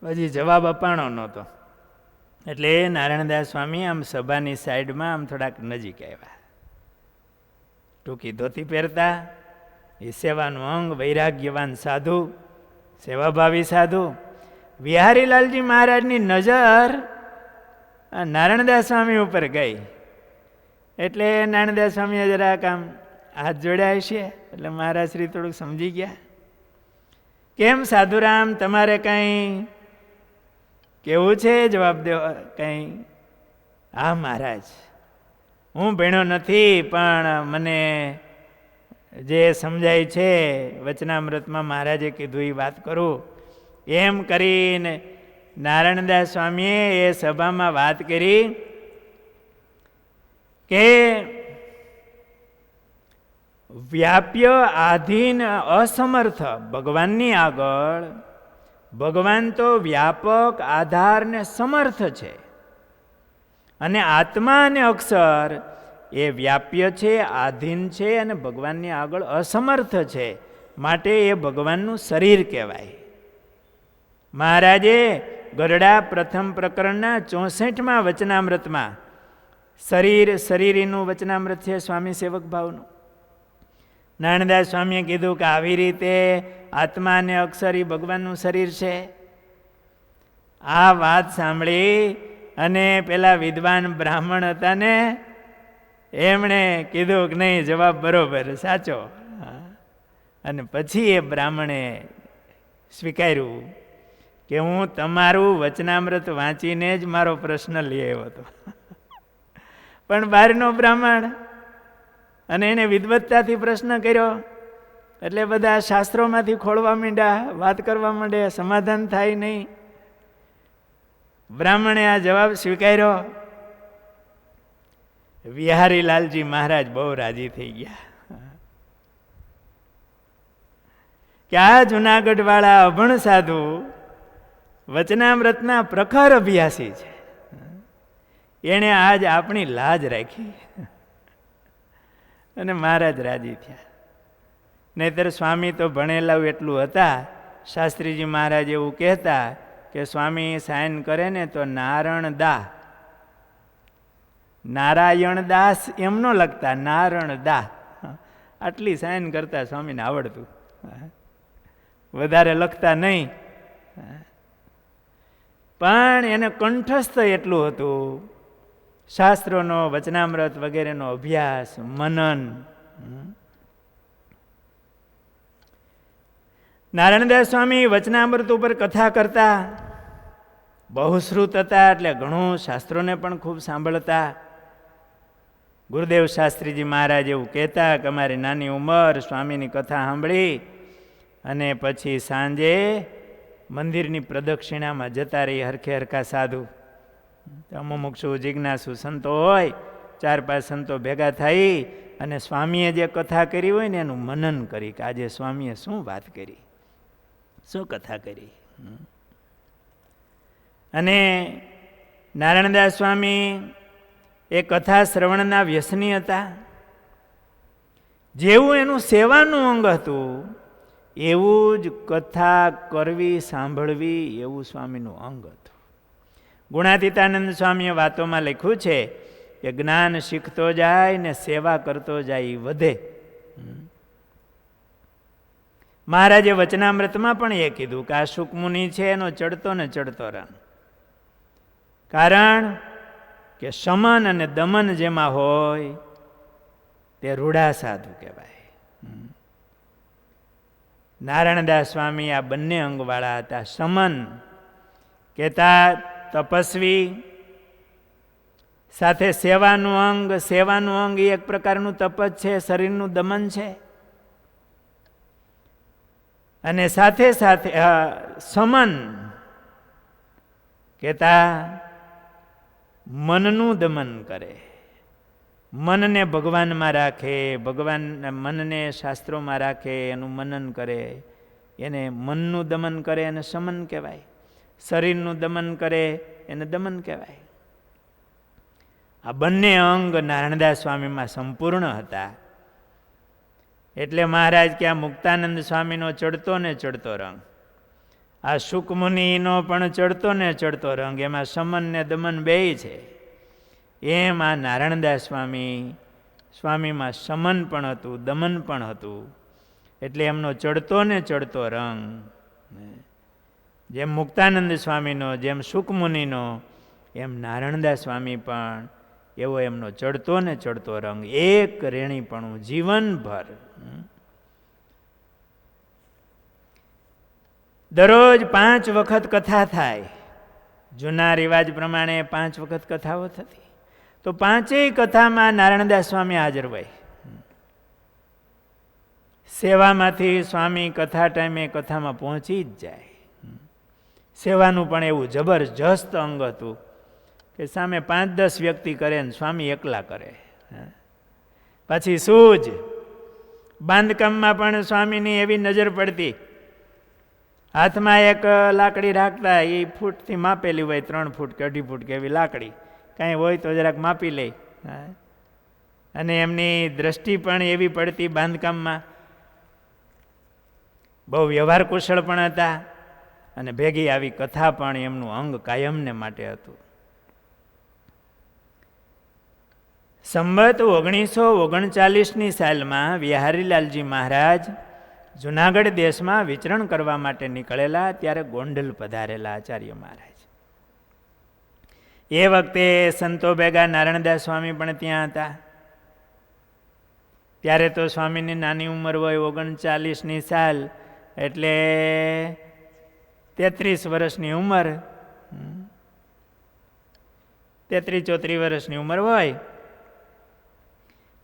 હજી જવાબ અપાણો નહોતો. એટલે નારાયણદાસ સ્વામી આમ સભાની સાઈડમાં આમ થોડાક નજીક આવ્યા. ટૂંકી ધોતી પહેરતા, એ સેવાનું અંગ, વૈરાગ્યવાન સાધુ, સેવાભાવી સાધુ. બિહારીલાલજી મહારાજની નજર નારાયણદાસ સ્વામી ઉપર ગઈ. એટલે નારાયણદાસ સ્વામીએ જરાક આમ હાથ જોડ્યા છે. એટલે મહારાજ શ્રી થોડુંક સમજી ગયા. કેમ સાધુરામ, તમારે કંઈ કેવું છે? જવાબ દેવો કંઈ? હા મહારાજ, હું ભણ્યો નથી, પણ મને જે સમજાય છે વચનામૃતમાં મહારાજે કીધું એ વાત કરું. એમ કરીને નારાયણદાસ સ્વામીએ એ સભામાં વાત કરી કે વ્યાપ્ય, આધીન, અસમર્થ ભગવાનની આગળ ભગવાન તો વ્યાપક, આધાર ને સમર્થ છે, અને આત્મા અને અક્ષર એ વ્યાપ્ય છે, આધીન છે અને ભગવાનની આગળ અસમર્થ છે. માટે એ ભગવાનનું શરીર કહેવાય. મહારાજે ગરડા પ્રથમ પ્રકરણના 64માં વચનામૃતમાં શરીરીનું વચનામૃત છે, સ્વામી સેવક ભાવનું. નારાયણદાસ સ્વામીએ કીધું કે આવી રીતે આત્મા અને અક્ષર એ ભગવાનનું શરીર છે. આ વાત સાંભળી અને પેલા વિદ્વાન બ્રાહ્મણ હતા ને એમણે કીધું કે નહીં, જવાબ બરોબર, સાચો. અને પછી એ બ્રાહ્મણે સ્વીકાર્યું કે હું તમારું વચનામૃત વાંચીને જ મારો પ્રશ્ન લઈ આવ્યો હતો. પણ બહારનો બ્રાહ્મણ, અને એને વિદવત્તાથી પ્રશ્ન કર્યો એટલે બધા શાસ્ત્રોમાંથી ખોળવા માંડ્યા, વાત કરવા માંડે, સમાધાન થાય નહીં. બ્રાહ્મણે આ જવાબ સ્વીકાર્યો. વિહારીલાલજી મહારાજ બહુ રાજી થઈ ગયા કે આ જુનાગઢ વાળા અભણ સાધુ વચનામૃતના પ્રખર અભ્યાસી છે, એણે આજ આપણી લાજ રાખી. અને મહારાજ રાજી થયા. નહીતર સ્વામી તો ભણેલા એટલું હતા. શાસ્ત્રીજી મહારાજ એવું કહેતા કે સ્વામી સાઇન કરે ને તો નારણ દા, નારાયણ દાસ એમ ન લખતા, નારણ દા. આટલી સાઇન કરતા સ્વામીને આવડતું, વધારે લખતા નહીં. પણ એને કંઠસ્થ એટલું હતું, શાસ્ત્રોનો, વચનામૃત વગેરેનો અભ્યાસ, મનન. નારાયણદાસ સ્વામી વચનામૃત ઉપર કથા કરતા, બહુશ્રુત હતા, એટલે ઘણું શાસ્ત્રોને પણ ખૂબ સાંભળતા. ગુરુદેવ શાસ્ત્રીજી મહારાજ એવું કહેતા કે અમારી નાની ઉંમર સ્વામીની કથા સાંભળી અને પછી સાંજે મંદિરની પ્રદક્ષિણામાં જતા રહી હરખે હરખા સાધુ. અમુમુક્ષુ જિજ્ઞાસુ સંતો હોય, 4-5 સંતો ભેગા થઈ અને સ્વામીએ જે કથા કરી હોય ને એનું મનન કરી કે આજે સ્વામીએ શું વાત કરી, શું કથા કરી. અને નારાયણદાસ સ્વામી એ કથા શ્રવણના વ્યસની હતા. જેવું એનું સેવાનું અંગ હતું એવું જ કથા કરવી, સાંભળવી એવું સ્વામીનું અંગ હતું. ગુણાતીતાનંદ સ્વામીએ વાતોમાં લખ્યું છે કે જ્ઞાન શીખતો જાય ને સેવા કરતો જાય એ વધે. મહારાજે વચનામૃતમાં પણ એ કીધું કે આ શુકમુનિ છે એનો ચડતો ને ચડતો રંગ. કારણ કે શમન અને દમન જેમાં હોય તે રૂઢા સાધુ કહેવાય. નારાયણદાસ સ્વામી આ બંને અંગવાળા હતા. શમન કહેતા તપસ્વી, સાથે સેવાનું અંગ. સેવાનું અંગ એ એક પ્રકારનું તપ જ છે, શરીરનું દમન છે. અને સાથે સાથે સમન કહેતા મનનું દમન કરે, મનને ભગવાનમાં રાખે, મનને શાસ્ત્રોમાં રાખે, એનું મનન કરે, એને મનનું દમન કરે એને સમન કહેવાય. શરીરનું દમન કરે એને દમન કહેવાય. આ બંને અંગ નારાયણદાસ સ્વામીમાં સંપૂર્ણ હતા. એટલે મહારાજ કે આ મુક્તાનંદ સ્વામીનો ચડતો ને ચડતો રંગ, આ શુકમુનિનો પણ ચડતો ને ચડતો રંગ, એમાં સમન ને દમન બેય છે. એમ આ નારાયણદાસ સ્વામીમાં સમન પણ હતું, દમન પણ હતું. એટલે એમનો ચડતો ને ચડતો રંગ જેમ મુક્તાનંદ સ્વામીનો, જેમ શુકમુનિનો, એમ નારાયણદાસ સ્વામી પણ એવો એમનો ચડતો ને ચડતો રંગ, એક રેણીપણું જીવનભર. દરરોજ 5 વખત કથા થાય. જૂના રિવાજ પ્રમાણે 5 વખત કથાઓ થતી. તો 5 કથામાં નારાયણદાસ સ્વામી હાજર હોય. સેવામાંથી સ્વામી કથા ટાઈમે કથામાં પહોંચી જ જાય. સેવાનું પણ એવું જબરજસ્ત અંગ હતું કે સામે 5-10 વ્યક્તિ કરે ને સ્વામી એકલા કરે. પછી સૂજ બાંધકામમાં પણ સ્વામીની એવી નજર પડતી. હાથમાં એક લાકડી રાખતા, એ ફૂટથી માપેલી હોય, 3 ફૂટ કે 2.5 ફૂટ કે એવી લાકડી કાંઈ હોય તો જરાક માપી લે. અને એમની દ્રષ્ટિ પણ એવી પડતી બાંધકામમાં. બહુ વ્યવહાર કુશળ પણ હતા. અને ભેગી આવી કથા પણ એમનું અંગ કાયમને માટે હતું. સંવત 1939ની સાલમાં વિહારીલાલજી મહારાજ જુનાગઢ દેશમાં વિચરણ કરવા માટે નીકળેલા. ત્યારે ગોંડલ પધારેલા આચાર્ય મહારાજ. એ વખતે સંતો ભેગા નારાયણદાસ સ્વામી પણ ત્યાં હતા. ત્યારે તો સ્વામીની નાની ઉંમર હોય, 39ની સાલ, એટલે 33 વર્ષની ઉંમર, 33-34 વર્ષની ઉંમર હોય.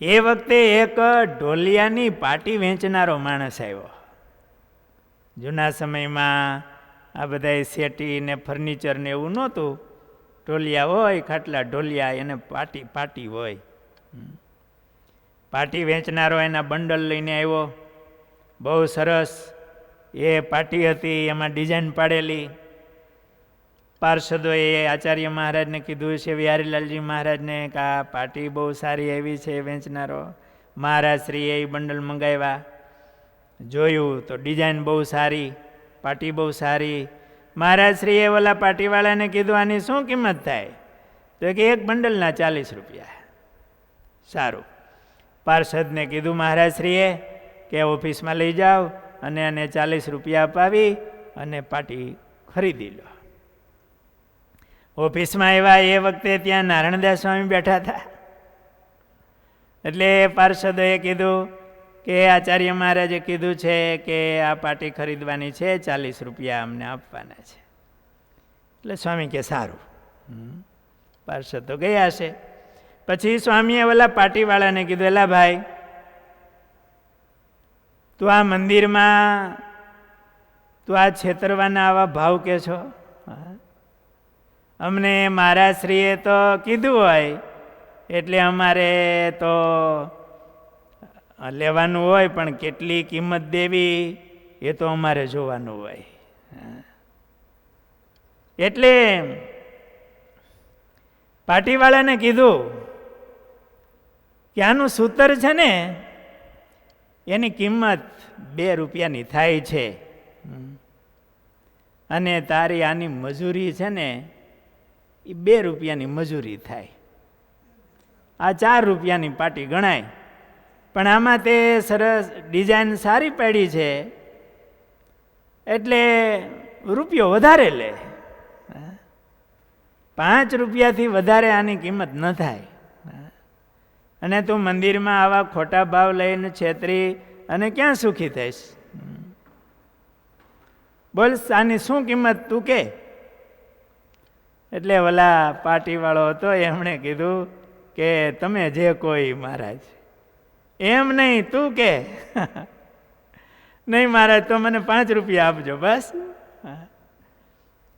એ વખતે એક ઢોલિયાની પાટી વેચનારો માણસ આવ્યો. જૂના સમયમાં આ બધા સેટી ને ફર્નિચર ને એવું નહોતું. ઢોલિયા હોય, ખાટલા ઢોલિયા, એને પાટી હોય. પાટી વેચનારો એના બંડલ લઈને આવ્યો. બહુ સરસ એ પાટી હતી, એમાં ડિઝાઇન પાડેલી. પાર્ષદોએ આચાર્ય મહારાજને કીધું છે, વિહારીલાલજી મહારાજને, કે આ પાટી બહુ સારી આવી છે વેચનારો. મહારાજશ્રીએ એ બંડલ મંગાવ્યા. જોયું તો ડિઝાઇન બહુ સારી, પાટી બહુ સારી. મહારાજશ્રીએ ઓલા પાટીવાળાને કીધું, આની શું કિંમત થાય? તો કે એક બંડલના 40 રૂપિયા. સારું. પાર્ષદને કીધું મહારાજશ્રીએ કે ઓફિસમાં લઈ જાઓ અને એને 40 રૂપિયા અપાવી અને પાટી ખરીદી લો. ઓફિસમાં આવ્યા એ વખતે ત્યાં નારાયણદાસ સ્વામી બેઠા હતા. એટલે પાર્ષદોએ કીધું કે આચાર્ય મહારાજે કીધું છે કે આ પાટી ખરીદવાની છે, 40 રૂપિયા અમને આપવાના છે. એટલે સ્વામી કે સારું. પાર્ષદ તો ગયા છે. પછી સ્વામીએ ઓલા પાટીવાળાને કીધું, એલા ભાઈ, તું આ મંદિરમાં તું આ છેતરવાના આવા ભાવ કે છો? અમને મહારાજશ્રીએ તો કીધું હોય એટલે અમારે તો લેવાનું હોય, પણ કેટલી કિંમત દેવી એ તો અમારે જોવાનું હોય. એટલે પાટીવાળાને કીધું કે આનું સૂતર છે ને, એની કિંમત 2 રૂપિયાની થાય છે, અને તારી આની મજૂરી છે ને એ 2 રૂપિયાની મજૂરી થાય. આ 4 રૂપિયાની પાટી ગણાય. પણ આમાં તે સરસ ડિઝાઇન સારી પાડી છે એટલે રૂપિયો વધારે લે. 5 રૂપિયાથી વધારે આની કિંમત ન થાય. અને તું મંદિરમાં આવા ખોટા ભાવ લઈને છેતરી અને ક્યાં સુખી થઈશ? બોલ, આની શું કિંમત તું કે? એટલે ઓલા પાટીવાળો હતો એમણે કીધું કે તમે જે કોઈ મહારાજ. એમ નહીં, તું કે. નહીં મહારાજ, તો મને 5 રૂપિયા આપજો બસ.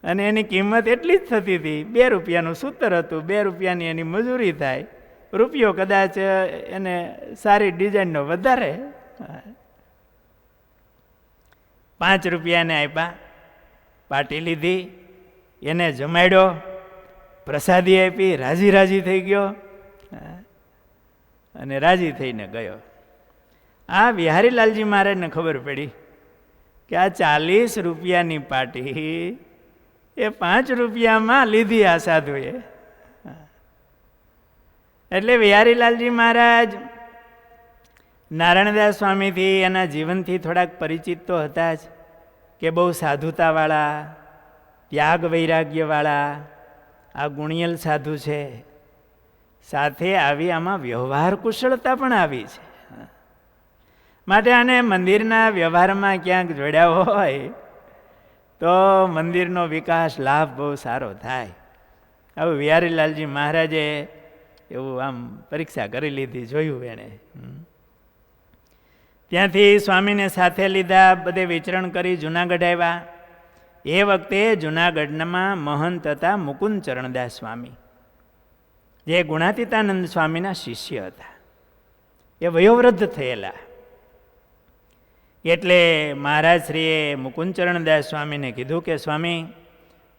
અને એની કિંમત એટલી જ થતી હતી. 2 રૂપિયાનું સૂતર હતું, 2 રૂપિયાની એની મજૂરી થાય. રૂપિયો કદાચ એને સારી ડિઝાઇનનો વધારે. 5 રૂપિયાને આપ્યા, પાટી લીધી, એને જમાડ્યો, પ્રસાદી આપી, રાજી થઈ ગયો અને રાજી થઈને ગયો. આ વિહારીલાલજી મહારાજને ખબર પડી કે આ 40 રૂપિયાની પાટી એ 5 રૂપિયામાં લીધી આ સાધુએ. એટલે વિહારીલાલજી મહારાજ નારાયણદાસ સ્વામીથી, એના જીવનથી થોડાક પરિચિત તો હતા જ, કે બહુ સાધુતાવાળા, ત્યાગ વૈરાગ્યવાળા, આ ગુણિયલ સાધુ છે. સાથે આવી આમાં વ્યવહાર કુશળતા પણ આવી છે. માટે આને મંદિરના વ્યવહારમાં ક્યાંક જોડ્યા હોય તો મંદિરનો વિકાસ, લાભ બહુ સારો થાય. આવું વિહારીલાલજી મહારાજે એવું આમ પરીક્ષા કરી લીધી, જોયું એણે. ત્યાંથી સ્વામીને સાથે લીધા, બધે વિચરણ કરી જુનાગઢ આવ્યા. એ વખતે જુનાગઢમાં મહંત હતા મુકુંદ ચરણદાસ સ્વામી, જે ગુણાતીતાનંદ સ્વામીના શિષ્ય હતા. એ વયોવૃદ્ધ થયેલા. એટલે મહારાજશ્રીએ મુકુંદચરણદાસ સ્વામીને કીધું કે સ્વામી,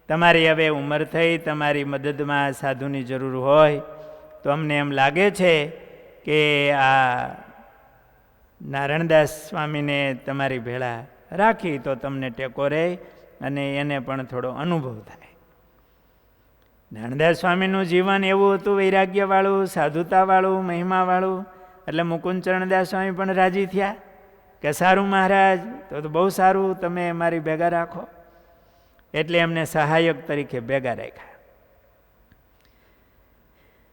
તમારી હવે ઉંમર થઈ, તમારી મદદમાં સાધુની જરૂર હોય તો અમને એમ લાગે છે કે આ નારાયણદાસ સ્વામીને તમારી ભેળા રાખી તો તમને ટેકો રહે અને એને પણ થોડો અનુભવ થાય. નારાયણદાસ સ્વામીનું જીવન એવું હતું, વૈરાગ્યવાળું, સાધુતાવાળું, મહિમાવાળું. એટલે મુકુંદચરણદાસ સ્વામી પણ રાજી થયા કે સારું મહારાજ, તો બહુ સારું, તમે મારી ભેગા રાખો. એટલે એમને સહાયક તરીકે ભેગા રાખ્યા.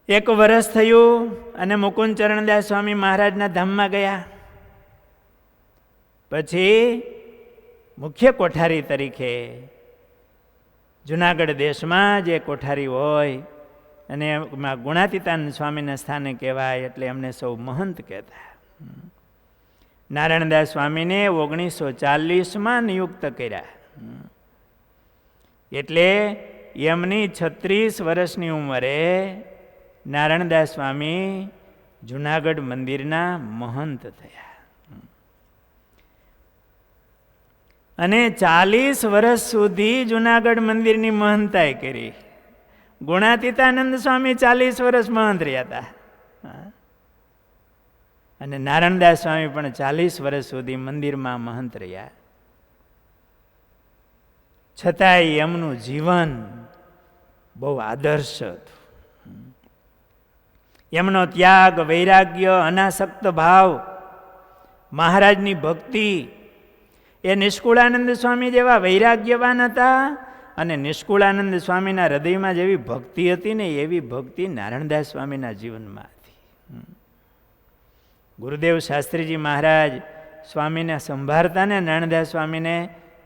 એક વર્ષ થયું અને મુકુંદ ચરણદાસ સ્વામી મહારાજના ધામમાં ગયા. પછી મુખ્ય કોઠારી તરીકે જુનાગઢ દેશમાં જે કોઠારી હોય અને એમાં ગુણાતીતાનંદ સ્વામીના સ્થાને કહેવાય એટલે એમને સૌ મહંત કહેતા. નારાયણદાસ સ્વામીને 1940માં નિયુક્ત કર્યા. એટલે એમની 36 વર્ષની ઉંમરે નારાયણદાસ સ્વામી જુનાગઢ મંદિરના મહંત થયા અને 40 વર્ષ સુધી જુનાગઢ મંદિરની મહંતાઈ કરી. ગુણાતીતાનંદ સ્વામી 40 વર્ષ મહંત રહ્યા હતા અને નારાયણદાસ સ્વામી પણ 40 વર્ષ સુધી મંદિરમાં મહંત રહ્યા. છતાંય એમનું જીવન બહુ આદર્શ હતું. એમનો ત્યાગ, વૈરાગ્ય, અનાસક્ત ભાવ, મહારાજની ભક્તિ એ નિષ્કુળાનંદ સ્વામી જેવા વૈરાગ્યવાન હતા અને નિષ્કુળાનંદ સ્વામીના હૃદયમાં જેવી ભક્તિ હતી ને એવી ભક્તિ નારાયણદાસ સ્વામીના જીવનમાં હતી. ગુરુદેવ શાસ્ત્રીજી મહારાજ સ્વામીને સંભાળતા ને નારાયણદાસ સ્વામીને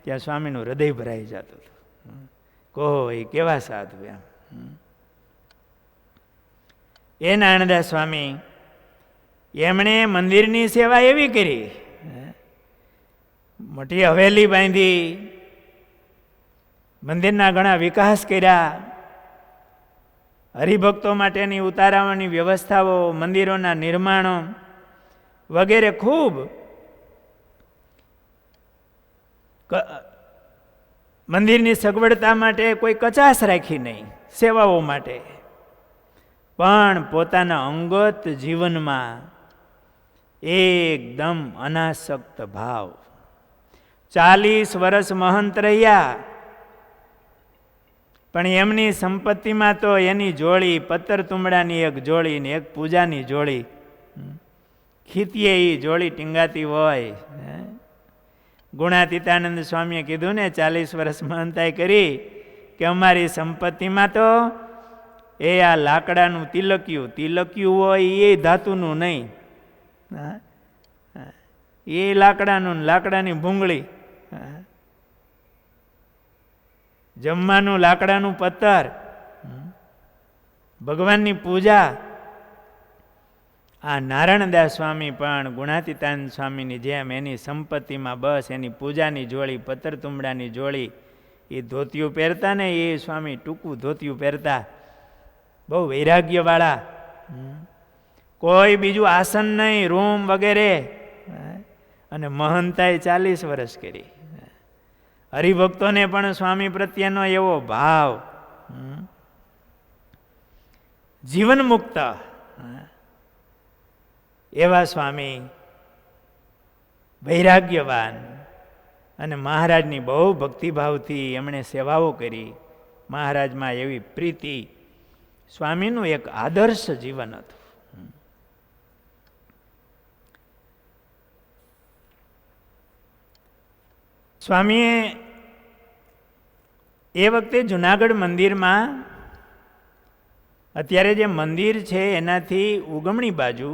ત્યાં સ્વામીનું હૃદય ભરાઈ જતું હતું. કહો એ કેવા સાધુ એમ. એ નારાયણદાસ સ્વામી એમણે મંદિરની સેવા એવી કરી, મોટી હવેલી બાંધી, મંદિરના ઘણા વિકાસ કર્યા, હરિભક્તો માટેની ઉતારાવાની વ્યવસ્થાઓ, મંદિરોના નિર્માણો વગેરે ખૂબ મંદિરની સગવડતા માટે કોઈ કચાશ રાખી નહીં, સેવાઓ માટે. પણ પોતાના અંગત જીવનમાં એકદમ અનાસક્ત ભાવ. 40 વર્ષ મહંત રહ્યા પણ એમની સંપત્તિમાં તો એની જોડી, પત્તર તુંબડાની એક જોડી ને એક પૂજાની જોડી, ખીતીએ એ જોડી ટીંગાતી હોય. ગુણાતીતાનંદ સ્વામીએ કીધું ને 40 વર્ષ મહંતાઈ કરી કે અમારી સંપત્તિમાં તો એ આ લાકડાનું તિલક્યું હોય એ ધાતુનું નહીં, એ લાકડાનું, લાકડાની ભૂંગળી, જમવાનું લાકડાનું પત્તર, ભગવાનની પૂજા. આ નારાયણદાસ સ્વામી પણ ગુણાતીતાનંદ સ્વામીની જેમ એની સંપત્તિમાં બસ એની પૂજાની જોડી, પત્તર તુંબડાની જોડી, એ ધોતિયું પહેરતા ને એ સ્વામી ટૂંકું ધોતિયું પહેરતા, બહુ વૈરાગ્યવાળા. કોઈ બીજું આસન નહીં, રૂમ વગેરે. અને મહંતાઈ 40 વર્ષ કરી. હરિભક્તોને પણ સ્વામી પ્રત્યેનો એવો ભાવ, જીવન મુક્ત એવા સ્વામી, વૈરાગ્યવાન અને મહારાજની બહુ ભક્તિભાવથી એમણે સેવાઓ કરી. મહારાજમાં એવી પ્રીતિ, સ્વામીનું એક આદર્શ જીવન હતું. સ્વામીએ એ વખતે જુનાગઢ મંદિરમાં, અત્યારે જે મંદિર છે એનાથી ઉગમણી બાજુ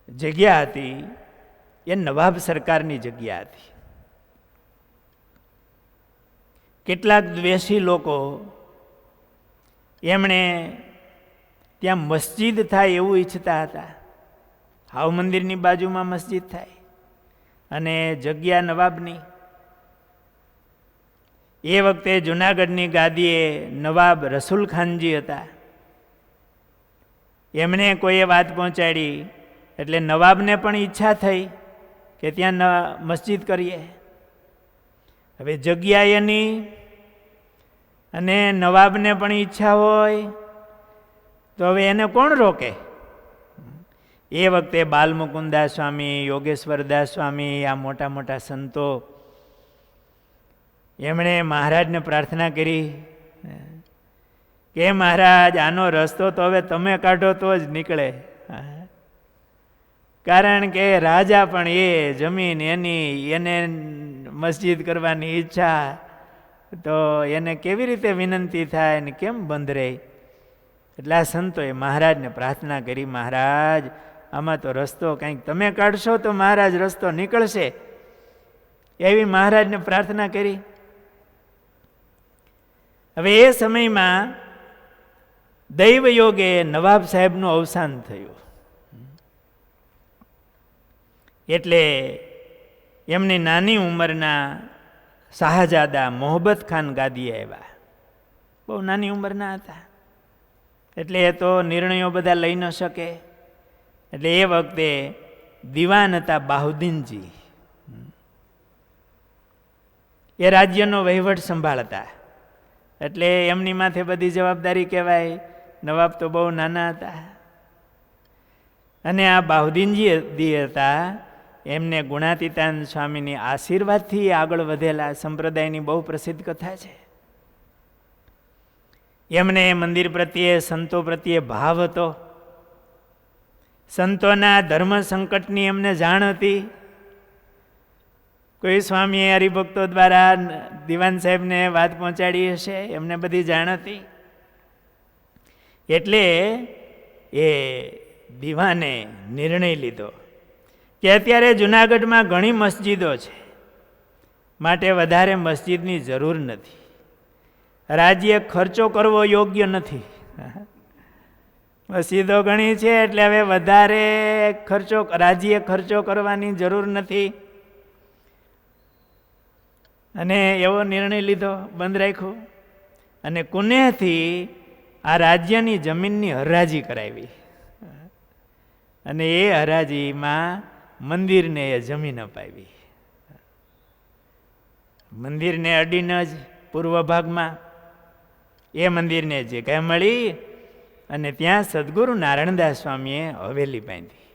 જગ્યા હતી, એ નવાબ સરકારની જગ્યા હતી. કેટલાક દ્વેષી લોકો એમણે ત્યાં મસ્જિદ થાય એવું ઈચ્છતા હતા. હાવ મંદિરની બાજુમાં મસ્જિદ થાય અને જગ્યા નવાબની. એ વખતે જુનાગઢની ગાદીએ નવાબ રસુલ ખાનજી હતા. એમણે કોઈએ વાત પહોંચાડી એટલે નવાબને પણ ઈચ્છા થઈ કે ત્યાં મસ્જિદ કરીએ. હવે જગ્યા એની અને નવાબને પણ ઈચ્છા હોય તો હવે એને કોણ રોકે? એ વખતે બાલમુકુદાસ સ્વામી, યોગેશ્વરદાસ સ્વામી, આ મોટા મોટા સંતો, એમણે મહારાજને પ્રાર્થના કરી કે મહારાજ આનો રસ્તો તો હવે તમે કાઢો તો જ નીકળે. કારણ કે રાજા પણ એ જમીન એની, એને મસ્જિદ કરવાની ઈચ્છા તો એને કેવી રીતે વિનંતી થાય ને કેમ બંધ રહે? એટલે આ સંતોએ મહારાજને પ્રાર્થના કરી, મહારાજ આમાં તો રસ્તો કંઈક તમે કાઢશો તો મહારાજ રસ્તો નીકળશે, એવી મહારાજને પ્રાર્થના કરી. હવે એ સમયમાં દૈવ યોગે નવાબ સાહેબનું અવસાન થયું. એટલે એમની નાની ઉંમરના શાહજાદા મોહબ્બત ખાન ગાદીએ આવ્યા. બહુ નાની ઉંમરના હતા, એટલે એ તો નિર્ણયો બધા લઈ ન શકે. એટલે એ વખતે દિવાન હતા બાહુદ્દીનજી, એ રાજ્યનો વહીવટ સંભાળતા. એટલે એમની માથે બધી જવાબદારી કહેવાય. નવાબ તો બહુ નાના હતા. અને આ બાહુદ્દીનજી હતા, એમને ગુણાતીતાન સ્વામીની આશીર્વાદથી આગળ વધેલા. સંપ્રદાયની બહુ પ્રસિદ્ધ કથા છે. એમને મંદિર પ્રત્યે, સંતો પ્રત્યે ભાવ હતો. સંતોના ધર્મ સંકટની એમને જાણ હતી. કોઈ સ્વામીએ હરિભક્તો દ્વારા દિવાન સાહેબને વાત પહોંચાડી હશે, એમને બધી જાણ હતી. એટલે એ દિવાને નિર્ણય લીધો કે અત્યારે જુનાગઢમાં ઘણી મસ્જિદો છે, માટે વધારે મસ્જિદની જરૂર નથી. રાજ્ય ખર્ચો કરવો યોગ્ય નથી. મસ્જિદો ઘણી છે, એટલે હવે વધારે રાજ્ય ખર્ચો કરવાની જરૂર નથી. અને એવો નિર્ણય લીધો, બંધ રાખ્યું. અને કુનેહથી આ રાજ્યની જમીનની હરાજી કરાવી. અને એ હરાજીમાં મંદિરને એ જમીન અપાવી. મંદિરને અડીને જ પૂર્વ ભાગમાં એ મંદિરને જગ્યા મળી. અને ત્યાં સદગુરુ નારાયણદાસ સ્વામીએ હવેલી બાંધી.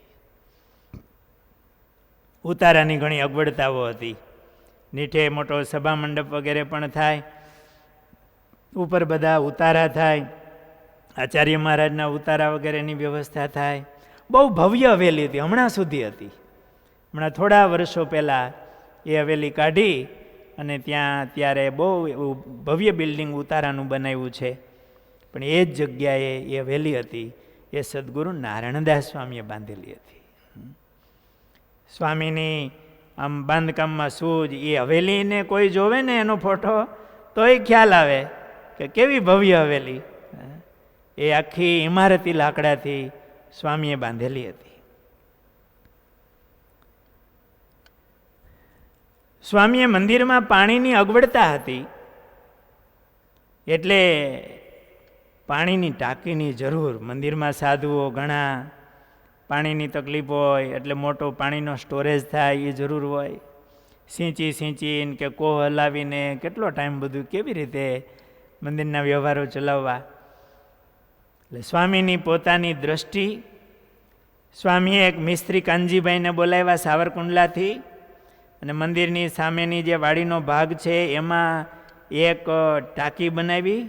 ઉતારાની ઘણી અગવડતાઓ હતી. નીચે મોટો સભા મંડપ વગેરે પણ થાય, ઉપર બધા ઉતારા થાય, આચાર્ય મહારાજના ઉતારા વગેરેની વ્યવસ્થા થાય. બહુ ભવ્ય હવેલી હતી, હમણાં સુધી હતી. હમણાં થોડા વર્ષો પહેલાં એ હવેલી કાઢી અને ત્યાં ત્યારે બહુ એવું ભવ્ય બિલ્ડિંગ ઉતારાનું બનાવ્યું છે. પણ એ જ જગ્યાએ એ હવેલી હતી, એ સદગુરુ નારાયણદાસ સ્વામીએ બાંધેલી હતી. સ્વામીની આમ બાંધકામમાં સૂજ, એ હવેલીને કોઈ જોવે ને એનો ફોટો તોય ખ્યાલ આવે કે કેવી ભવ્ય હવેલી. એ આખી ઇમારતી લાકડાથી સ્વામીએ બાંધેલી હતી. સ્વામીએ મંદિરમાં પાણીની અગવડતા હતી, એટલે પાણીની ટાંકીની જરૂર. મંદિરમાં સાધુઓ ઘણા, પાણીની તકલીફ હોય, એટલે મોટો પાણીનો સ્ટોરેજ થાય એ જરૂર હોય. સિંચીને કે કોહ હલાવીને કેટલો ટાઈમ બધું કેવી રીતે મંદિરના વ્યવહારો ચલાવવા. એટલે સ્વામીની પોતાની દ્રષ્ટિ, સ્વામીએ એક મિસ્ત્રી કાનજીભાઈને બોલાવ્યા સાવરકુંડલાથી. અને મંદિરની સામેની જે વાડીનો ભાગ છે એમાં એક ટાંકી બનાવી.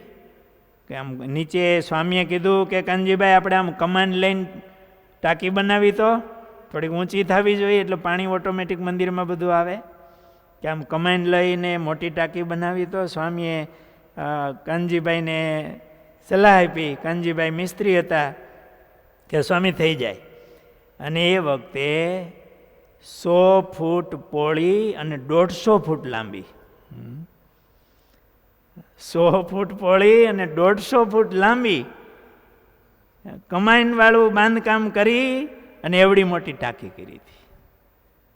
કે આમ નીચે સ્વામીએ કીધું કે કાનજીભાઈ આપણે આમ કમાન્ડ લઈને ટાંકી બનાવી તો થોડીક ઊંચી થવી જોઈએ, એટલે પાણી ઓટોમેટિક મંદિરમાં બધું આવે. કે આમ કમાન્ડ લઈને મોટી ટાંકી બનાવી તો સ્વામીએ કાનજીભાઈને સલાહ આપી. કાનજીભાઈ મિસ્ત્રી હતા, કે સ્વામી થઈ જાય. અને એ વખતે 100 ફૂટ પહોળી અને 150 ફૂટ લાંબી, 100 ફૂટ પહોળી અને 150 ફૂટ લાંબી કમાઈન વાળું બાંધકામ કરી અને એવડી મોટી ટાંકી કરી હતી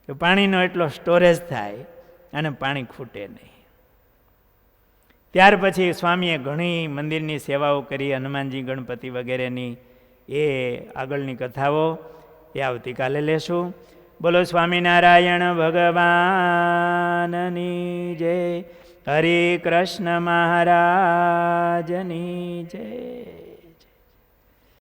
કે પાણીનો એટલો સ્ટોરેજ થાય અને પાણી ખૂટે નહીં. ત્યાર પછી સ્વામીએ ઘણી મંદિરની સેવાઓ કરી, હનુમાનજી ગણપતિ વગેરેની. એ આગળની કથાઓ એ આવતીકાલે લેશું. બોલો સ્વામિનારાયણ ભગવાનની જય. હરે કૃષ્ણ મહારાજની જય.